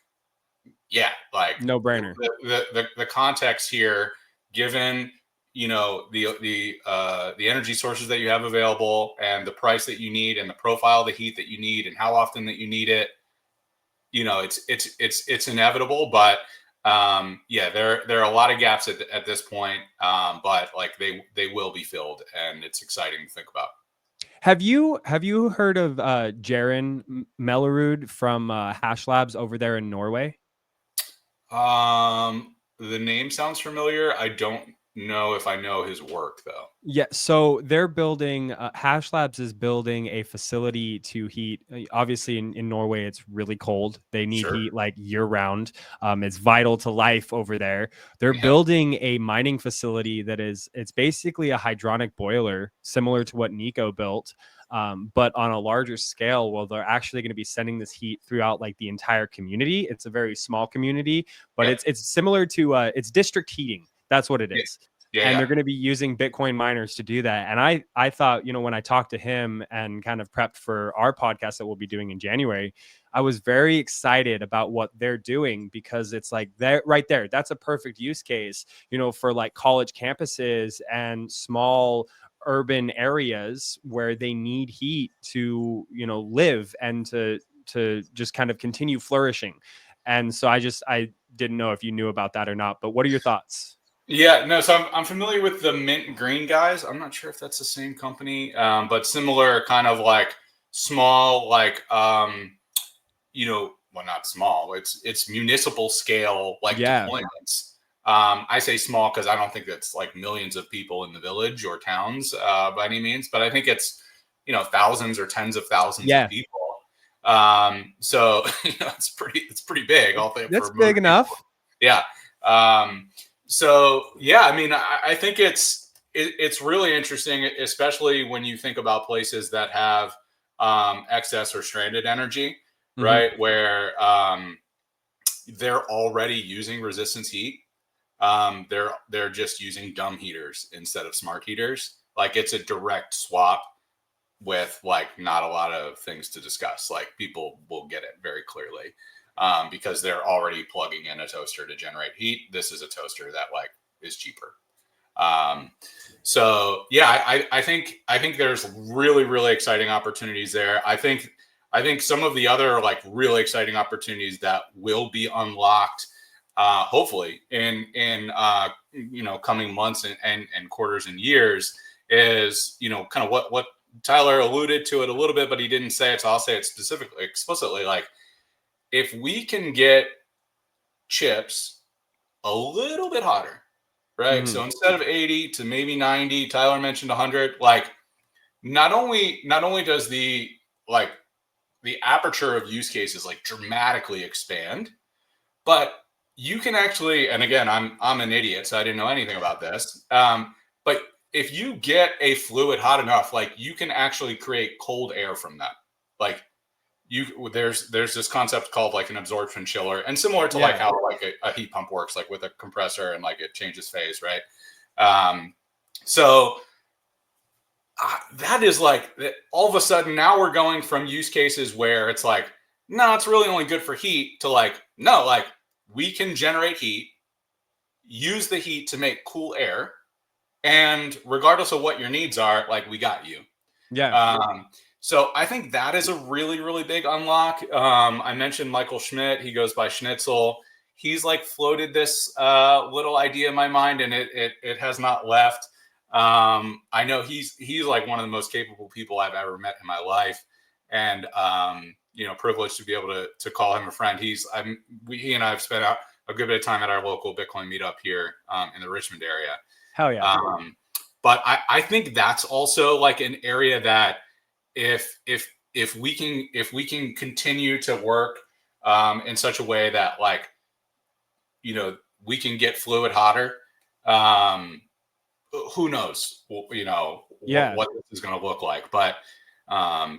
yeah, like no brainer. The context here, given you know the energy sources that you have available and the price that you need and the profile of the heat that you need and how often that you need it, you know, it's inevitable. But there are a lot of gaps at this point, but like they will be filled, and it's exciting to think about. Have you heard of Jaren Mellerud from Hash Labs over there in Norway? The name sounds familiar. I don't know if I know his work though. Yeah, so they're building, Hash Labs is building a facility to heat. Obviously, in Norway, it's really cold. They need Sure. heat like year round. It's vital to life over there. They're Yeah. building a mining facility it's basically a hydronic boiler, similar to what Nico built, but on a larger scale. Well, they're actually going to be sending this heat throughout like the entire community. It's a very small community, but Yeah. it's similar to it's district heating. That's what it Yeah. is. Yeah. And Yeah. they're going to be using Bitcoin miners to do that. And I thought, when I talked to him and kind of prepped for our podcast that we'll be doing in January, I was very excited about what they're doing, because it's like they're right there. That's a perfect use case, for like college campuses and small urban areas where they need heat to, live and to just kind of continue flourishing. And so I didn't know if you knew about that or not, but what are your thoughts? Yeah, no, so I'm familiar with the Mint Green guys. I'm not sure if that's the same company, but similar kind of like small, like well, not small. It's municipal scale like Yeah. deployments. I say small because I don't think it's like millions of people in the village or towns by any means, but I think it's thousands or tens of thousands of Yeah. people. So it's pretty big. All thing That's for most big people. enough. Yeah. So yeah, I mean, I think it's really interesting, especially when you think about places that have excess or stranded energy, Mhm. right? Where they're already using resistance heat. They're just using dumb heaters instead of smart heaters. Like it's a direct swap with like not a lot of things to discuss. Like people will get it very clearly. Because they're already plugging in a toaster to generate heat. This is a toaster that like is cheaper. So yeah, I think there's really exciting opportunities there. I think some of the other like really exciting opportunities that will be unlocked, hopefully in coming months and quarters and years is kind of what Tyler alluded to it a little bit, but he didn't say it. So I'll say it explicitly. Like, if we can get chips a little bit hotter, right? Mhm. So instead of 80 to maybe 90, Tyler mentioned 100. Like, not only does the aperture of use cases like dramatically expand, but you can actually, and again, I'm an idiot, so I didn't know anything about this. But if you get a fluid hot enough, like you can actually create cold air from that. Like there's this concept called like an absorption chiller, and similar to like Yeah. how like a heat pump works, like with a compressor and like it changes phase, right? So that is like all of a sudden now we're going from use cases where it's like, no, it's really only good for heat, to like, no, like we can generate heat, use the heat to make cool air, and regardless of what your needs are, like we got you. Yeah. So I think that is a really big unlock. I mentioned Michael Schmidt. He goes by Schnitzel. He's like floated this little idea in my mind, and it has not left. I know he's like one of the most capable people I've ever met in my life, and privileged to be able to call him a friend. He and I have spent a good bit of time at our local Bitcoin meetup here in the Richmond area. Hell yeah. But I think that's also like an area that if we can continue to work in such a way that like we can get fluid hotter, who knows Yeah. what this is going to look like. But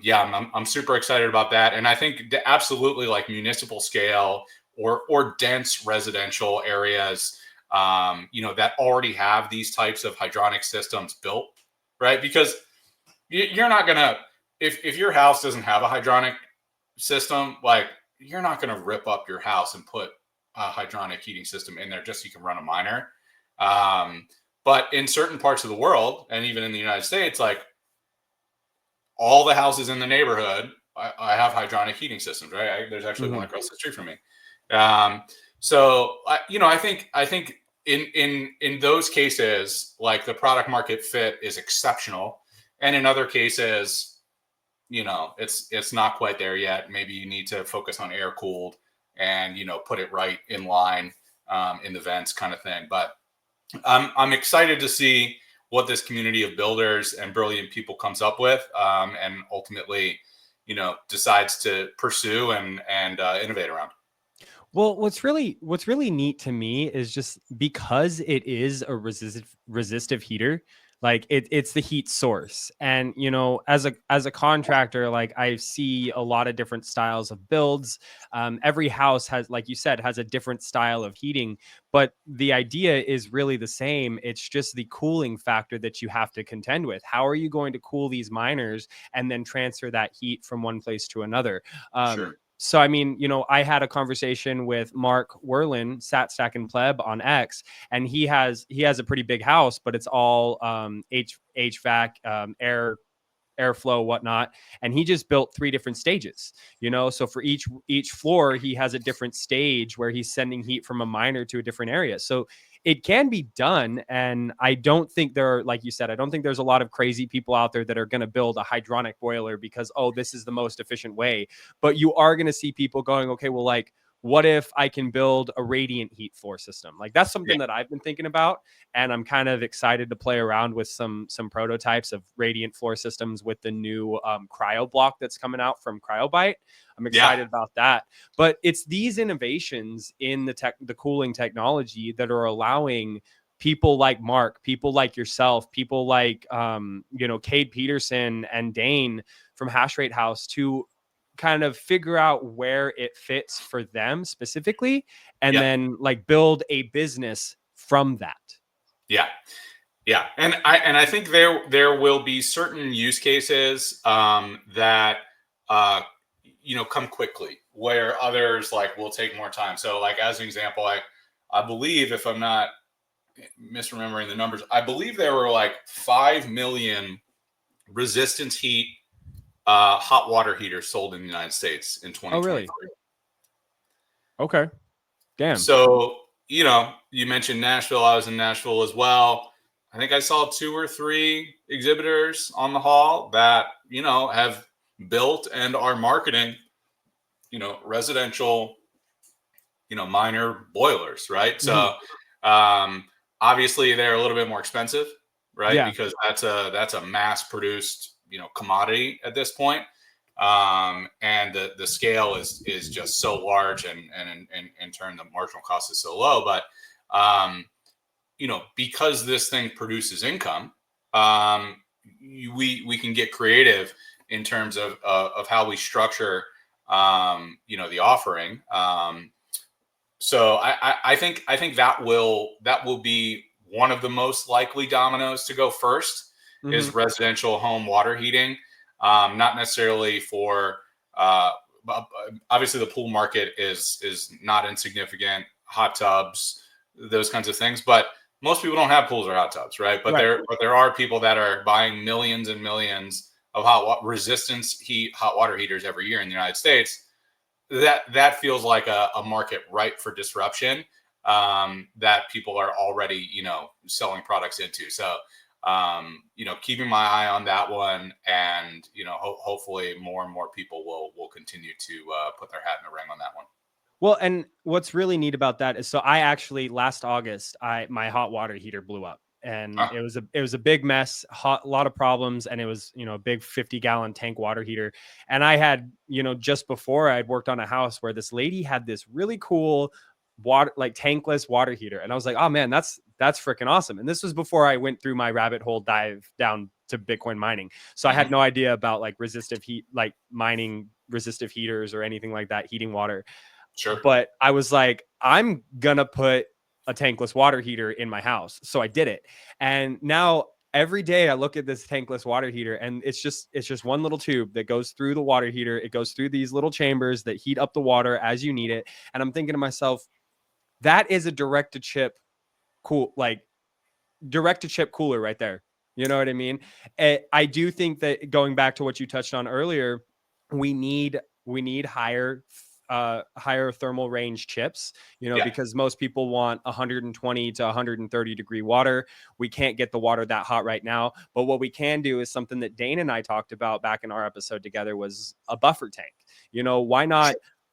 yeah, I'm super excited about that, and I think absolutely like municipal scale or dense residential areas that already have these types of hydronic systems built, right? Because you're not gonna, if your house doesn't have a hydronic system, like you're not gonna rip up your house and put a hydronic heating system in there just so you can run a miner. But in certain parts of the world, and even in the United States, like all the houses in the neighborhood, I have hydronic heating systems, right? There's actually one across the street from me. So I think in those cases, like the product market fit is exceptional, and in other cases, it's not quite there yet. Maybe you need to focus on air cooled and put it right in line in the vents kind of thing. But I'm excited to see what this community of builders and brilliant people comes up with, and ultimately, decides to pursue and innovate around. Well, what's really neat to me is just because it is a resistive heater, like it's the heat source. And as a contractor, like I see a lot of different styles of builds. Every house has, like you said, has a different style of heating, but the idea is really the same. It's just the cooling factor that you have to contend with. How are you going to cool these miners and then transfer that heat from one place to another? Sure. So I mean, I had a conversation with Mark Werlin, Sat Stack and Pleb on X, and he has a pretty big house, but it's all HVAC, airflow, whatnot. And he just built 3 different stages, so for each floor he has a different stage where he's sending heat from a miner to a different area. So it can be done. And I don't think there are, like you said, I don't think there's a lot of crazy people out there that are going to build a hydronic boiler because, oh, this is the most efficient way. But you are going to see people going, okay, well, like, what if I can build a radiant heat floor system? Like, that's something that I've been thinking about, and I'm kind of excited to play around with some prototypes of radiant floor systems with the new cryo block that's coming out from Cryobite. I'm excited about that. But it's these innovations in the cooling technology that are allowing people like Mark, people like yourself, people like Cade Peterson and Dane from Hash Rate House to kind of figure out where it fits for them specifically, and then like build a business from that. Yeah. Yeah. And I think there will be certain use cases that come quickly, where others like will take more time. So like as an example, I believe, if I'm not misremembering the numbers, I believe there were like 5 million resistance heat hot water heaters sold in the United States in 2023. Oh, really? Okay. Damn. So, you mentioned Nashville. I was in Nashville as well. I think I saw 2 or 3 exhibitors on the hall that, have built and are marketing, residential, minor boilers, right? So, obviously they're a little bit more expensive, right? Yeah. Because that's a mass produced, commodity at this point. And the scale is just so large, and in turn the marginal cost is so low. But because this thing produces income, we can get creative in terms of how we structure the offering. So I think that will be one of the most likely dominoes to go first, is residential home water heating. Not necessarily for obviously the pool market is not insignificant, hot tubs, those kinds of things, but most people don't have pools or hot tubs, right? But there are people that are buying millions and millions of resistance heat hot water heaters every year in the United States. That feels like a market ripe for disruption, that people are already selling products into. So keeping my eye on that one, and hopefully more and more people will continue to put their hat in the ring on that one. Well, and what's really neat about that is, so I actually last August, my hot water heater blew up, and it was a big mess, a lot of problems, and it was a big 50-gallon tank water heater. And I had just before, I'd worked on a house where this lady had this really cool water, like tankless water heater, and I was like, oh man, that's freaking awesome. And this was before I went through my rabbit hole dive down to Bitcoin mining, so I had no idea about like resistive heat, like mining resistive heaters or anything like that, heating water. Sure. But I was like, I'm gonna put a tankless water heater in my house. So I did it. And now every day I look at this tankless water heater, and it's just one little tube that goes through the water heater. It goes through these little chambers that heat up the water as you need it. And I'm thinking to myself, that is a direct to chip cooler right there. You know what I mean? I do think that, going back to what you touched on earlier, we need higher thermal range chips, because most people want 120 to 130 degree water. We can't get the water that hot right now, but what we can do is something that Dane and I talked about back in our episode together, was a buffer tank.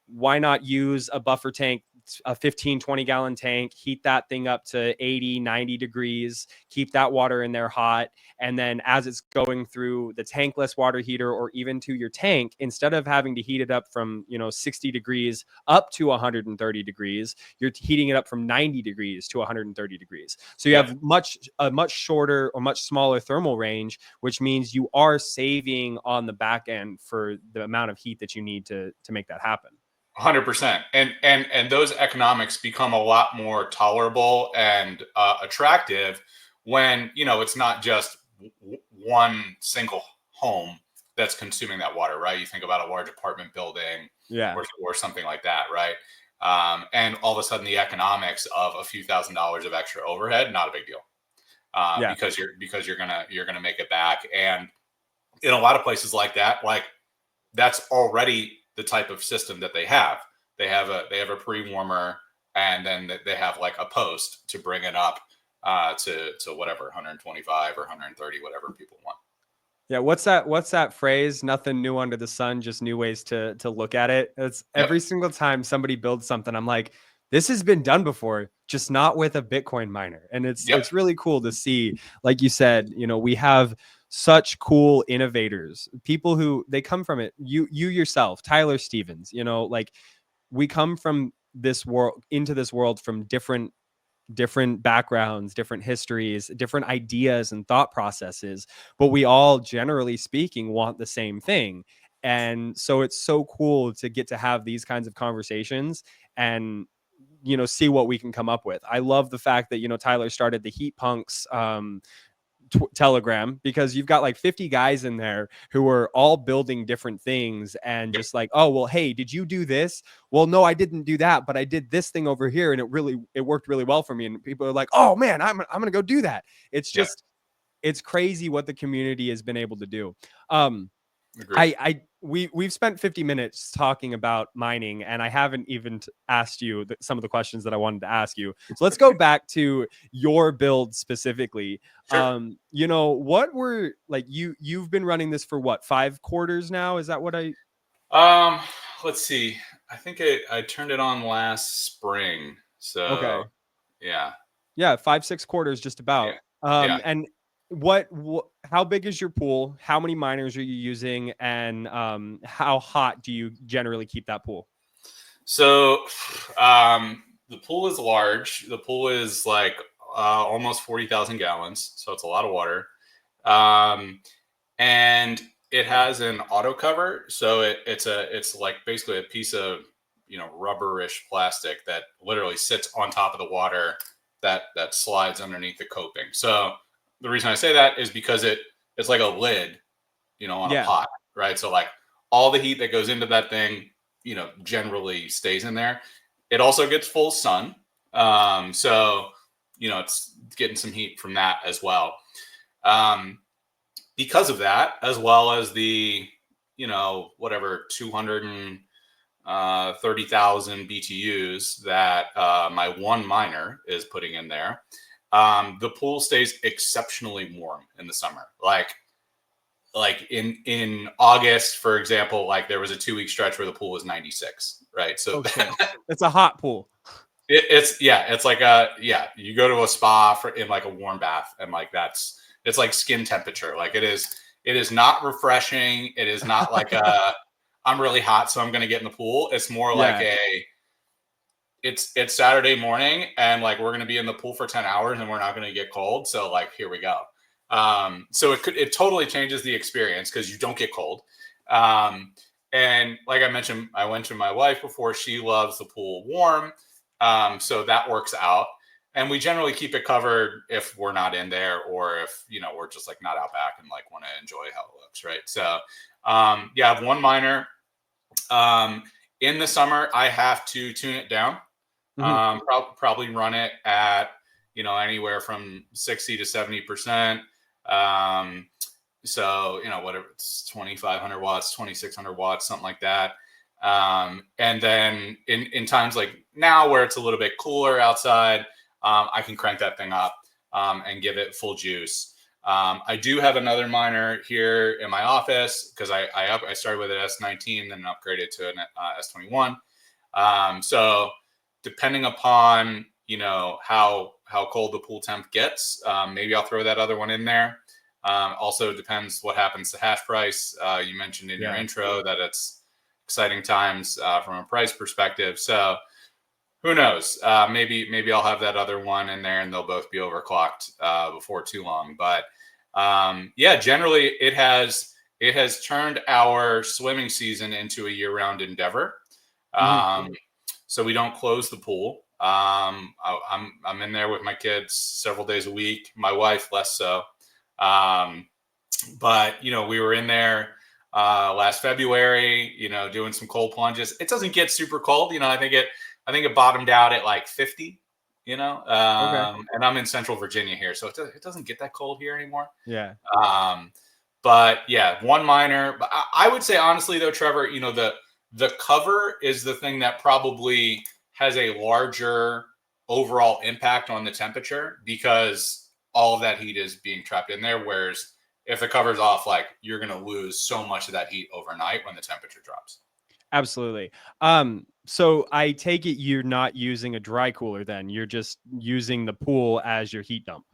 Why not use a buffer tank a 15, 20 gallon tank, heat that thing up to 80, 90 degrees, keep that water in there hot. And then as it's going through the tankless water heater or even to your tank, instead of having to heat it up from, 60 degrees up to 130 degrees, you're heating it up from 90 degrees to 130 degrees. So you have a much shorter or much smaller thermal range, which means you are saving on the back end for the amount of heat that you need to make that happen. 100%. And those economics become a lot more tolerable and attractive when, it's not just one single home that's consuming that water, right? You think about a large apartment building or something like that, right? And all of a sudden the economics of a few $1,000s of extra overhead, not a big deal. Because you're gonna make it back. And in a lot of places like that, like that's already the type of system that they have. They have a pre-warmer, and then they have like a post to bring it up to whatever 125 or 130, whatever people want. Yeah, what's that phrase? Nothing new under the sun, just new ways to look at it. It's every single time somebody builds something, I'm like, this has been done before, just not with a Bitcoin miner. And it's really cool to see. Like you said, we have such cool innovators, people who they come from it. You yourself, Tyler Stevens, like we come from this world into this world from different backgrounds, different histories, different ideas and thought processes, but we all, generally speaking, want the same thing. And so it's so cool to get to have these kinds of conversations and see what we can come up with. I love the fact that Tyler started the Heat Punks Telegram, because you've got like 50 guys in there who are all building different things and just like, oh, well, hey, did you do this? Well, no, I didn't do that, but I did this thing over here and it worked really well for me. And people are like, oh man, I'm gonna go do that. It's just it's crazy what the community has been able to do. We've spent 50 minutes talking about mining, and I haven't even asked you some of the questions that I wanted to ask you. So let's go back to your build specifically. Sure. What were like you've been running this for what, 5 quarters now? Is that what I? Let's see. I think I turned it on last spring. So okay. Yeah, 5-6 quarters, just about. And what how big is your pool? How many miners are you using? And how hot do you generally keep that pool? So the pool is large. The pool is like almost 40,000 gallons. So it's a lot of water. And it has an auto cover. So it's like basically a piece of, rubberish plastic that literally sits on top of the water that slides underneath the coping. So the reason I say that is because it's like a lid, on a pot, right? So like all the heat that goes into that thing, generally stays in there. It also gets full sun. So, it's getting some heat from that as well. Because of that, as well as the, whatever 230,000 BTUs that my one miner is putting in there. The pool stays exceptionally warm in the summer. Like in August, for example, like there was a 2-week stretch where the pool was 96, right? So it's a hot pool. It's like you go to a spa in like a warm bath, and like it's like skin temperature. Like it is not refreshing. It is not like I'm really hot, so I'm going to get in the pool. It's more like it's Saturday morning, and like we're going to be in the pool for 10 hours and we're not going to get cold. So like, here we go. So it totally changes the experience because you don't get cold. And like I mentioned, I went to my wife before. She loves the pool warm. So that works out. And we generally keep it covered if we're not in there, or if, we're just like not out back and like want to enjoy how it looks. Right. So, I have one miner. In the summer, I have to tune it down. Probably run it at, anywhere from 60 to 70%. So, whatever, it's 2,500 watts, 2,600 watts, something like that. And then in times like now where it's a little bit cooler outside, I can crank that thing up and give it full juice. I do have another miner here in my office because I started with an S19, then upgraded to an S21. So depending upon, how cold the pool temp gets, maybe I'll throw that other one in there. Also depends what happens to hash price. You mentioned in your intro that it's exciting times from a price perspective. So who knows? Maybe I'll have that other one in there and they'll both be overclocked before too long. But generally it has turned our swimming season into a year-round endeavor. So we don't close the pool. I'm in there with my kids several days a week. My wife less so. But we were in there last February, doing some cold plunges. It doesn't get super cold. I think it bottomed out at like 50, and I'm in Central Virginia here, so it doesn't get that cold here anymore. Yeah. But yeah, one miner. But I would say honestly though, Trevor, the cover is the thing that probably has a larger overall impact on the temperature because all of that heat is being trapped in there. Whereas if the cover's off, like you're going to lose so much of that heat overnight when the temperature drops. Absolutely. So I take it you're not using a dry cooler then. You're just using the pool as your heat dump.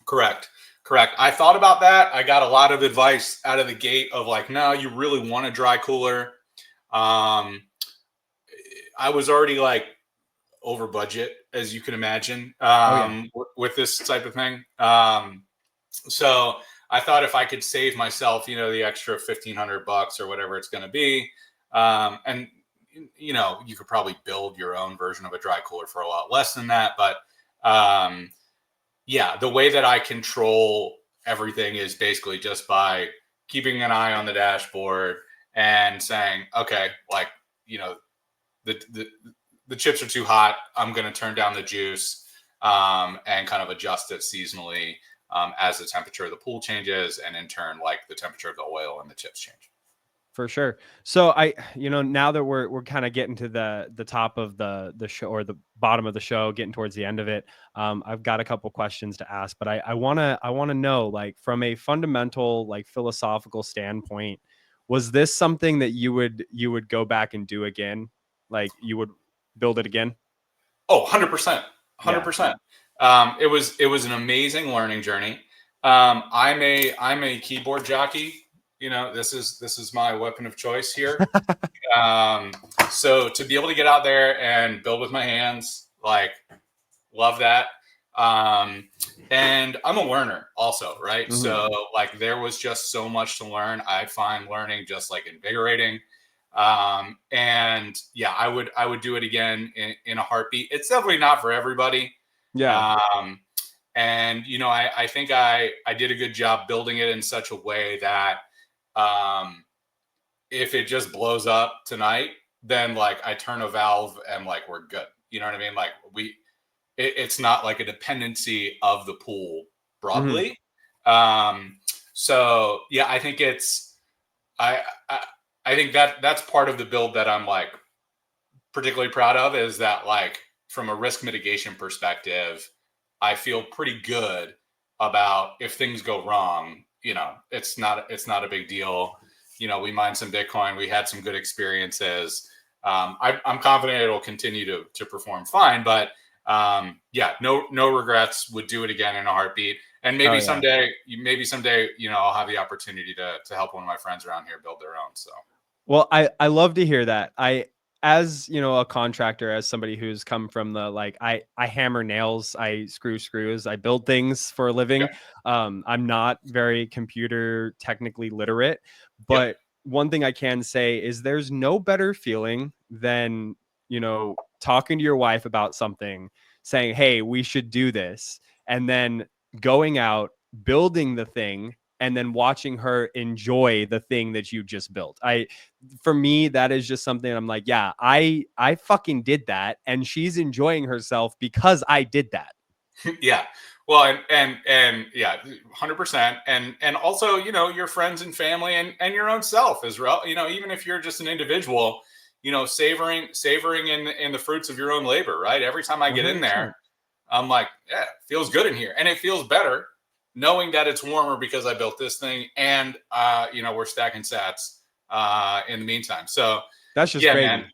Correct. I thought about that. I got a lot of advice out of the gate of like, no, you really want a dry cooler. I was already like over budget, as you can imagine, with this type of thing. So I thought if I could save myself, the extra $1,500 or whatever it's going to be, and you could probably build your own version of a dry cooler for a lot less than that. But the way that I control everything is basically just by keeping an eye on the dashboard and saying, okay, like, the chips are too hot. I'm going to turn down the juice and kind of adjust it seasonally as the temperature of the pool changes, and in turn, like the temperature of the oil and the chips change. For sure. So now that we're kind of getting to the top of the show, or the bottom of the show, getting towards the end of it, I've got a couple questions to ask, but I want to know, like, from a fundamental, like, philosophical standpoint, was this something that you would go back and do again? Like, you would build it again? Oh, 100%. 100%. It was an amazing learning journey. I'm a keyboard jockey. This is my weapon of choice here. So to be able to get out there and build with my hands, like, love that. And I'm a learner also, right? Mm-hmm. So like there was just so much to learn. I find learning just like invigorating. And yeah, I would do it again in a heartbeat. It's definitely not for everybody. Yeah. And I think I did a good job building it in such a way that if it just blows up tonight, then like I turn a valve and like we're good. You know what I mean? Like it's not like a dependency of the pool broadly. Mm-hmm. So yeah, I think I think that's part of the build that I'm like particularly proud of, is that like from a risk mitigation perspective, I feel pretty good about if things go wrong, it's not a big deal. We mined some Bitcoin. We had some good experiences. I'm confident it'll continue to perform fine, but no regrets. Would do it again in a heartbeat. And maybe someday, I'll have the opportunity to help one of my friends around here build their own. So, well, I love to hear that. As a contractor, as somebody who's come from the, like, I hammer nails, I screw screws, I build things for a living. I'm not very computer technically literate, but one thing I can say is there's no better feeling than, talking to your wife about something, saying, hey, we should do this, and then going out, building the thing, and then watching her enjoy the thing that you just built. For me, that is just something I'm like, yeah, I fucking did that, and she's enjoying herself because I did that. Yeah. Well, and yeah, 100%. And also, your friends and family and your own self as well. Even if you're just an individual, savoring in the fruits of your own labor, right? Every time I get 100%. In there, I'm like, yeah, it feels good in here. And it feels better knowing that it's warmer because I built this thing, and we're stacking sats in the meantime. So that's just great. Man.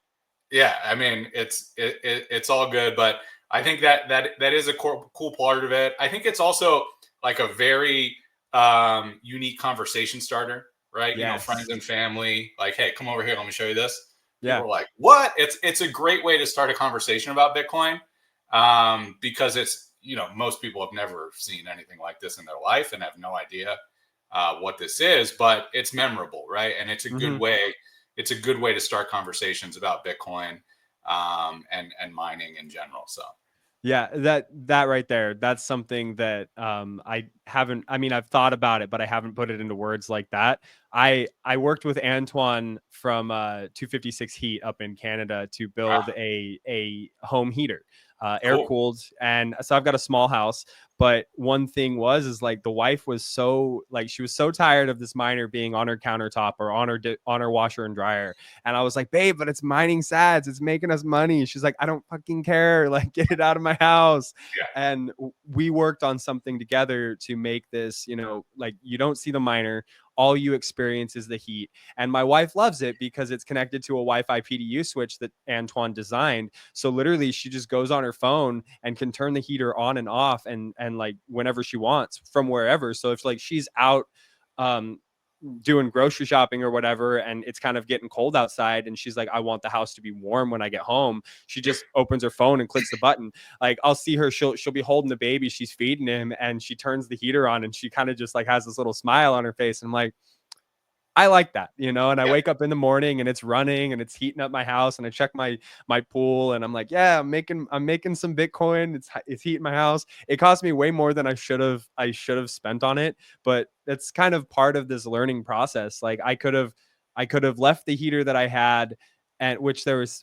Yeah, I mean, it's all good, but I think that is a cool part of it. I think it's also like a very unique conversation starter, right? You know, friends Yes. and family, like, hey, come over here, let me show you this. People Yeah. are like, what? It's a great way to start a conversation about Bitcoin, because it's, you know, most people have never seen anything like this in their life and have no idea what this is, but it's memorable, right? And it's a good Mhm. way. It's a good way to start conversations about Bitcoin, and mining in general. So Yeah, that right there, that's something that I haven't, I mean, I've thought about it, but I haven't put it into words like that. I worked with Antoine from 256 Heat up in Canada to build a home heater, air cool. cooled, and so I've got a small house. But one thing is like the wife was so like she was so tired of this miner being on her countertop or on her washer and dryer, and I was like, babe, but it's mining sats. It's making us money. She's like, I don't fucking care. Like, get it out of my house. Yeah. And we worked on something together to make this, you know, like you don't see the miner. All you experience is the heat. And my wife loves it because it's connected to a Wi-Fi PDU switch that Antoine designed. So literally she just goes on her phone and can turn the heater on and off and like whenever she wants from wherever. So if like she's out um doing grocery shopping or whatever and it's kind of getting cold outside and she's like, I want the house to be warm when I get home, she Yep. just opens her phone and clicks the button. Like I'll see her, she'll be holding the baby, she's feeding him, and she turns the heater on and she kind of just like has this little smile on her face. And I'm like, I like that, you know, and I Yep. wake up in the morning and it's running and it's heating up my house and I check my pool and I'm like, yeah, I'm making some Bitcoin. It's heating my house. It cost me way more than I should have spent on it, but that's kind of part of this learning process. Like I could have left the heater that I had, and which there was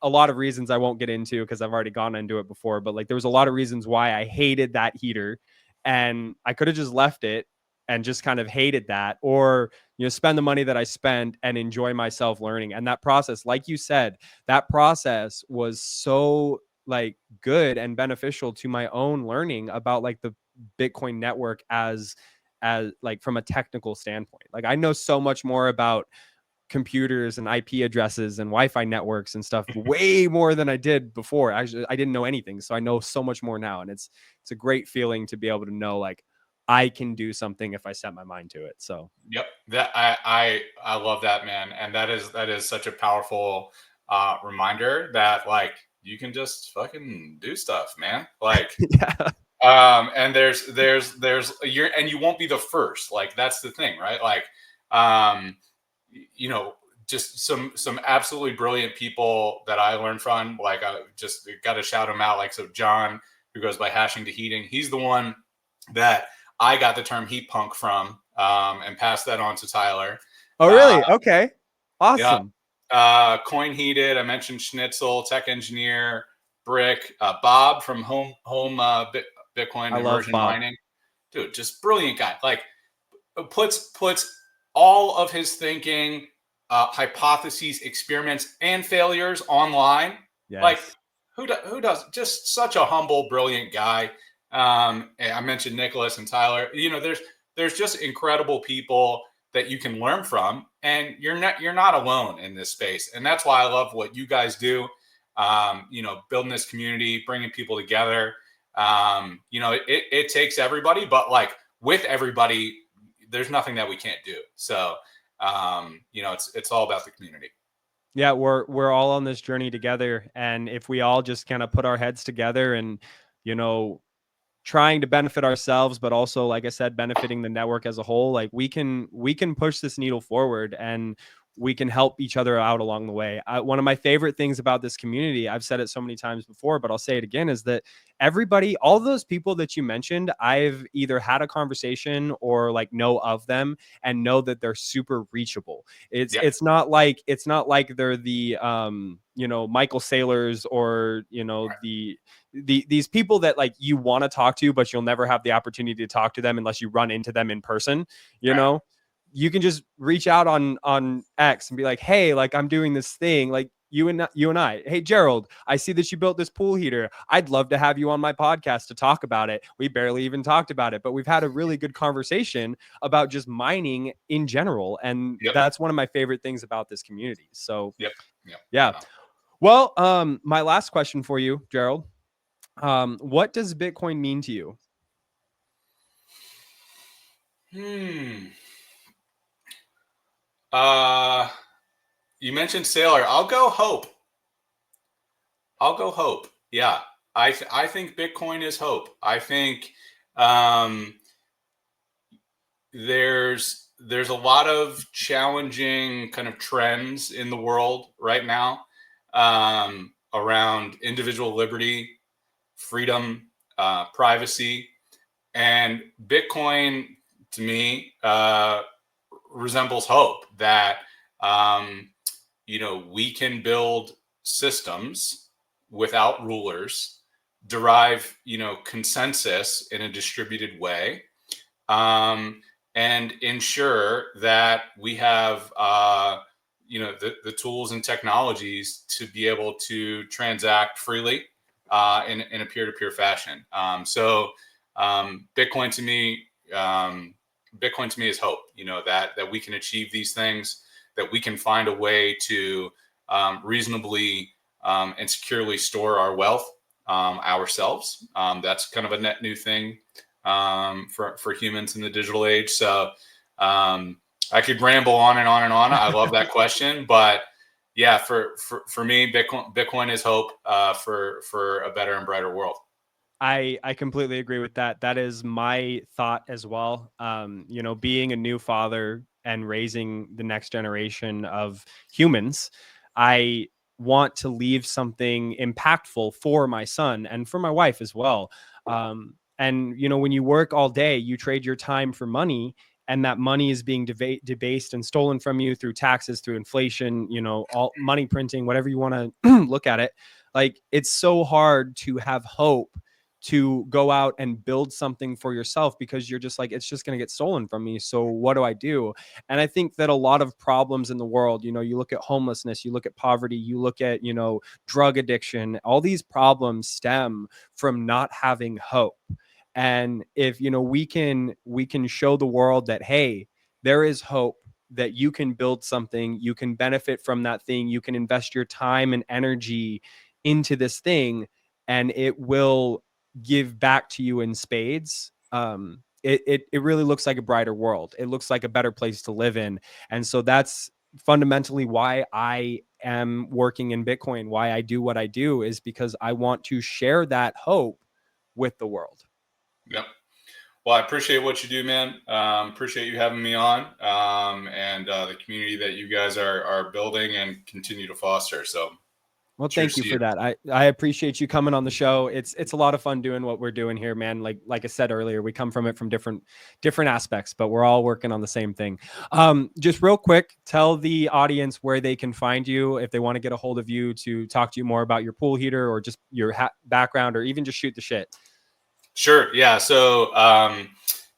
a lot of reasons I won't get into because I've already gone into it before, but like there was a lot of reasons why I hated that heater, and I could have just left it and just kind of hated that, or you know, spend the money that I spent and enjoy myself learning. And that process, like you said, that process was so like good and beneficial to my own learning about like the Bitcoin network as like from a technical standpoint. Like I know so much more about computers and IP addresses and Wi-Fi networks and stuff way more than I did before. Actually, I didn't know anything, so I know so much more now, and it's a great feeling to be able to know like I can do something if I set my mind to it. So Yep. That I love that, man. And that is such a powerful reminder that like you can just fucking do stuff, man. Like yeah, and there's you're and you won't be the first. Like that's the thing, right? Like you know, just some absolutely brilliant people that I learned from. Like I just got to shout him out. Like so John, who goes by Hashing to Heating, he's the one that I got the term heat punk from, and passed that on to Tyler. oh Uh, really? Okay, yeah. awesome. Coin Heated. I mentioned Schnitzel, Tech Engineer, Brick, Bob from Bitcoin I love Immersion Bob. Mining. Dude, just brilliant guy. Like puts all of his thinking, hypotheses, experiments, and failures online. Like Yes. who does? Just such a humble, brilliant guy. And I mentioned Nicholas and Tyler. You know, there's just incredible people that you can learn from, and you're not alone in this space. And that's why I love what you guys do. You know, building this community, bringing people together. You know, it takes everybody, but like with everybody, there's nothing that we can't do. So, you know, it's all about the community. Yeah, we're all on this journey together, and if we all just kind of put our heads together and you know trying to benefit ourselves but also like I said benefiting the network as a whole, like we can push this needle forward and we can help each other out along the way. One of my favorite things about this community, I've said it so many times before but I'll say it again, is that everybody, all those people that you mentioned, I've either had a conversation or like know of them and know that they're super reachable. it's Yeah, it's not like it's not like they're the you know, Michael Saylors or you know right. these people that like you want to talk to but you'll never have the opportunity to talk to them unless you run into them in person, you Right. know. You can just reach out on X and be like, hey, like I'm doing this thing, like you and I, hey Gerald, I see that you built this pool heater, I'd love to have you on my podcast to talk about it. We barely even talked about it, but we've had a really good conversation about just mining in general, and Yep. that's one of my favorite things about this community. So Yep. Yep. yeah. No. Well, my last question for you, Gerald. What does Bitcoin mean to you? You mentioned Sailor. I'll go hope. Yeah, I think Bitcoin is hope. I think um, there's a lot of challenging kind of trends in the world right now around individual liberty, freedom, privacy, and Bitcoin to me resembles hope that um, we can build systems without rulers, derive consensus in a distributed way, um, and ensure that we have the tools and technologies to be able to transact freely in a peer-to-peer fashion. Bitcoin to me, Bitcoin to me is hope. That we can achieve these things, that we can find a way to reasonably and securely store our wealth ourselves. That's kind of a net new thing for humans in the digital age. So I could ramble on and on and on. I love that question, but yeah, for me, Bitcoin is hope for a better and brighter world. I completely agree with that. That is my thought as well. Being a new father and raising the next generation of humans, I want to leave something impactful for my son and for my wife as well. And when you work all day, you trade your time for money, and that money is being debased and stolen from you through taxes, through inflation, all money printing, whatever you want to look at it. Like, it's so hard to have hope to go out and build something for yourself, because you're just like, it's just going to get stolen from me. So what do I do? And I think that a lot of problems in the world, you look at homelessness, you look at poverty, you look at, drug addiction, all these problems stem from not having hope. And if, we can show the world that, hey, there is hope, that you can build something, you can benefit from that thing, you can invest your time and energy into this thing, and it will give back to you in spades. It really looks like a brighter world. It looks like a better place to live in. And so that's fundamentally why I am working in Bitcoin, why I do what I do, is because I want to share that hope with the world. Yep. Well, I appreciate what you do, man. Appreciate you having me on, and the community that you guys are building and continue to foster. So, Well, cheers thank you to for you. that. I appreciate you coming on the show. It's a lot of fun doing what we're doing here, man. Like I said earlier, we come from it from different aspects, but we're all working on the same thing. Just real quick, tell the audience where they can find you if they want to get a hold of you to talk to you more about your pool heater, or just your background, or even just shoot the shit. Sure. Yeah. So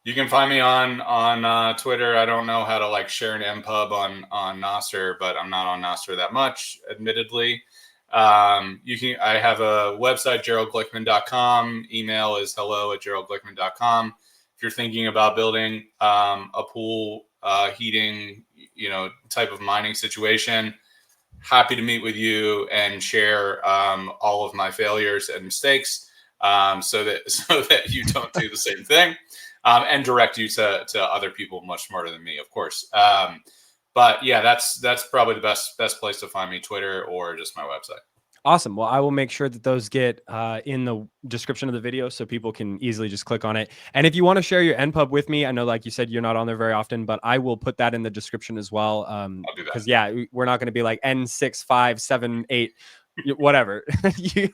you can find me on Twitter. I don't know how to share an MPub on Nostr, but I'm not on Nostr that much, admittedly. I have a website, geraldglickman.com. Email is hello@geraldglickman.com. If you're thinking about building a pool heating, type of mining situation, happy to meet with you and share all of my failures and mistakes, so that you don't do the same thing, and direct you to other people much smarter than me, of course. But yeah, that's probably the best place to find me, Twitter or just my website. Awesome. Well, I will make sure that those get in the description of the video, so people can easily just click on it. And if you want to share your NPub with me, I know, like you said, you're not on there very often, but I will put that in the description as well. I'll do that. Because we're not going to be like N6578, whatever. you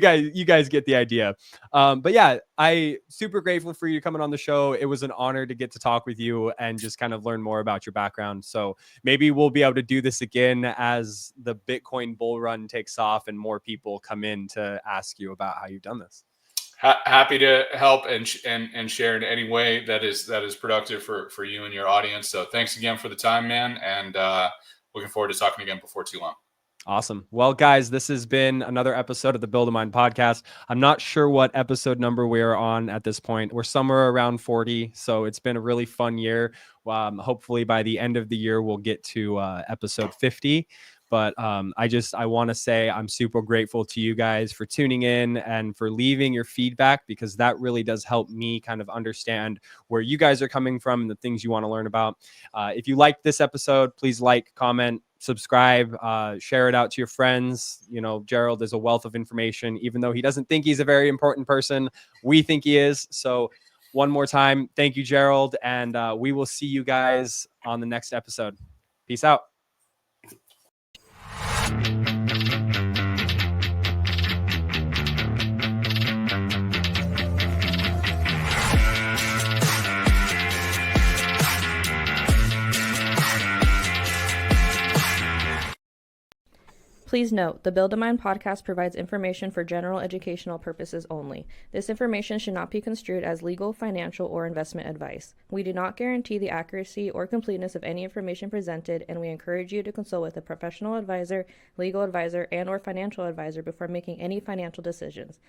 guys get the idea. But yeah, I super grateful for you coming on the show. It was an honor to get to talk with you and just kind of learn more about your background. So maybe we'll be able to do this again as the Bitcoin bull run takes off and more people come in to ask you about how you've done this. Happy to help and share in any way that is productive for you and your audience. So thanks again for the time, man, and looking forward to talking again before too long. Awesome. Well, guys, this has been another episode of the Build a Mind podcast. I'm not sure what episode number we're on at this point. We're somewhere around 40. So it's been a really fun year. Hopefully by the end of the year, we'll get to episode 50. But I want to say I'm super grateful to you guys for tuning in and for leaving your feedback, because that really does help me kind of understand where you guys are coming from and the things you want to learn about. If you liked this episode, please like, comment, subscribe, share it out to your friends. You know, Gerald is a wealth of information. Even though he doesn't think he's a very important person, we think he is. So one more time, thank you, Gerald. And we will see you guys on the next episode. Peace out. Please note, the Build a Mind podcast provides information for general educational purposes only. This information should not be construed as legal, financial, or investment advice. We do not guarantee the accuracy or completeness of any information presented, and we encourage you to consult with a professional advisor, legal advisor, and/or financial advisor before making any financial decisions.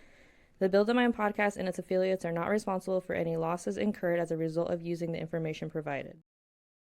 The Build a Mind podcast and its affiliates are not responsible for any losses incurred as a result of using the information provided.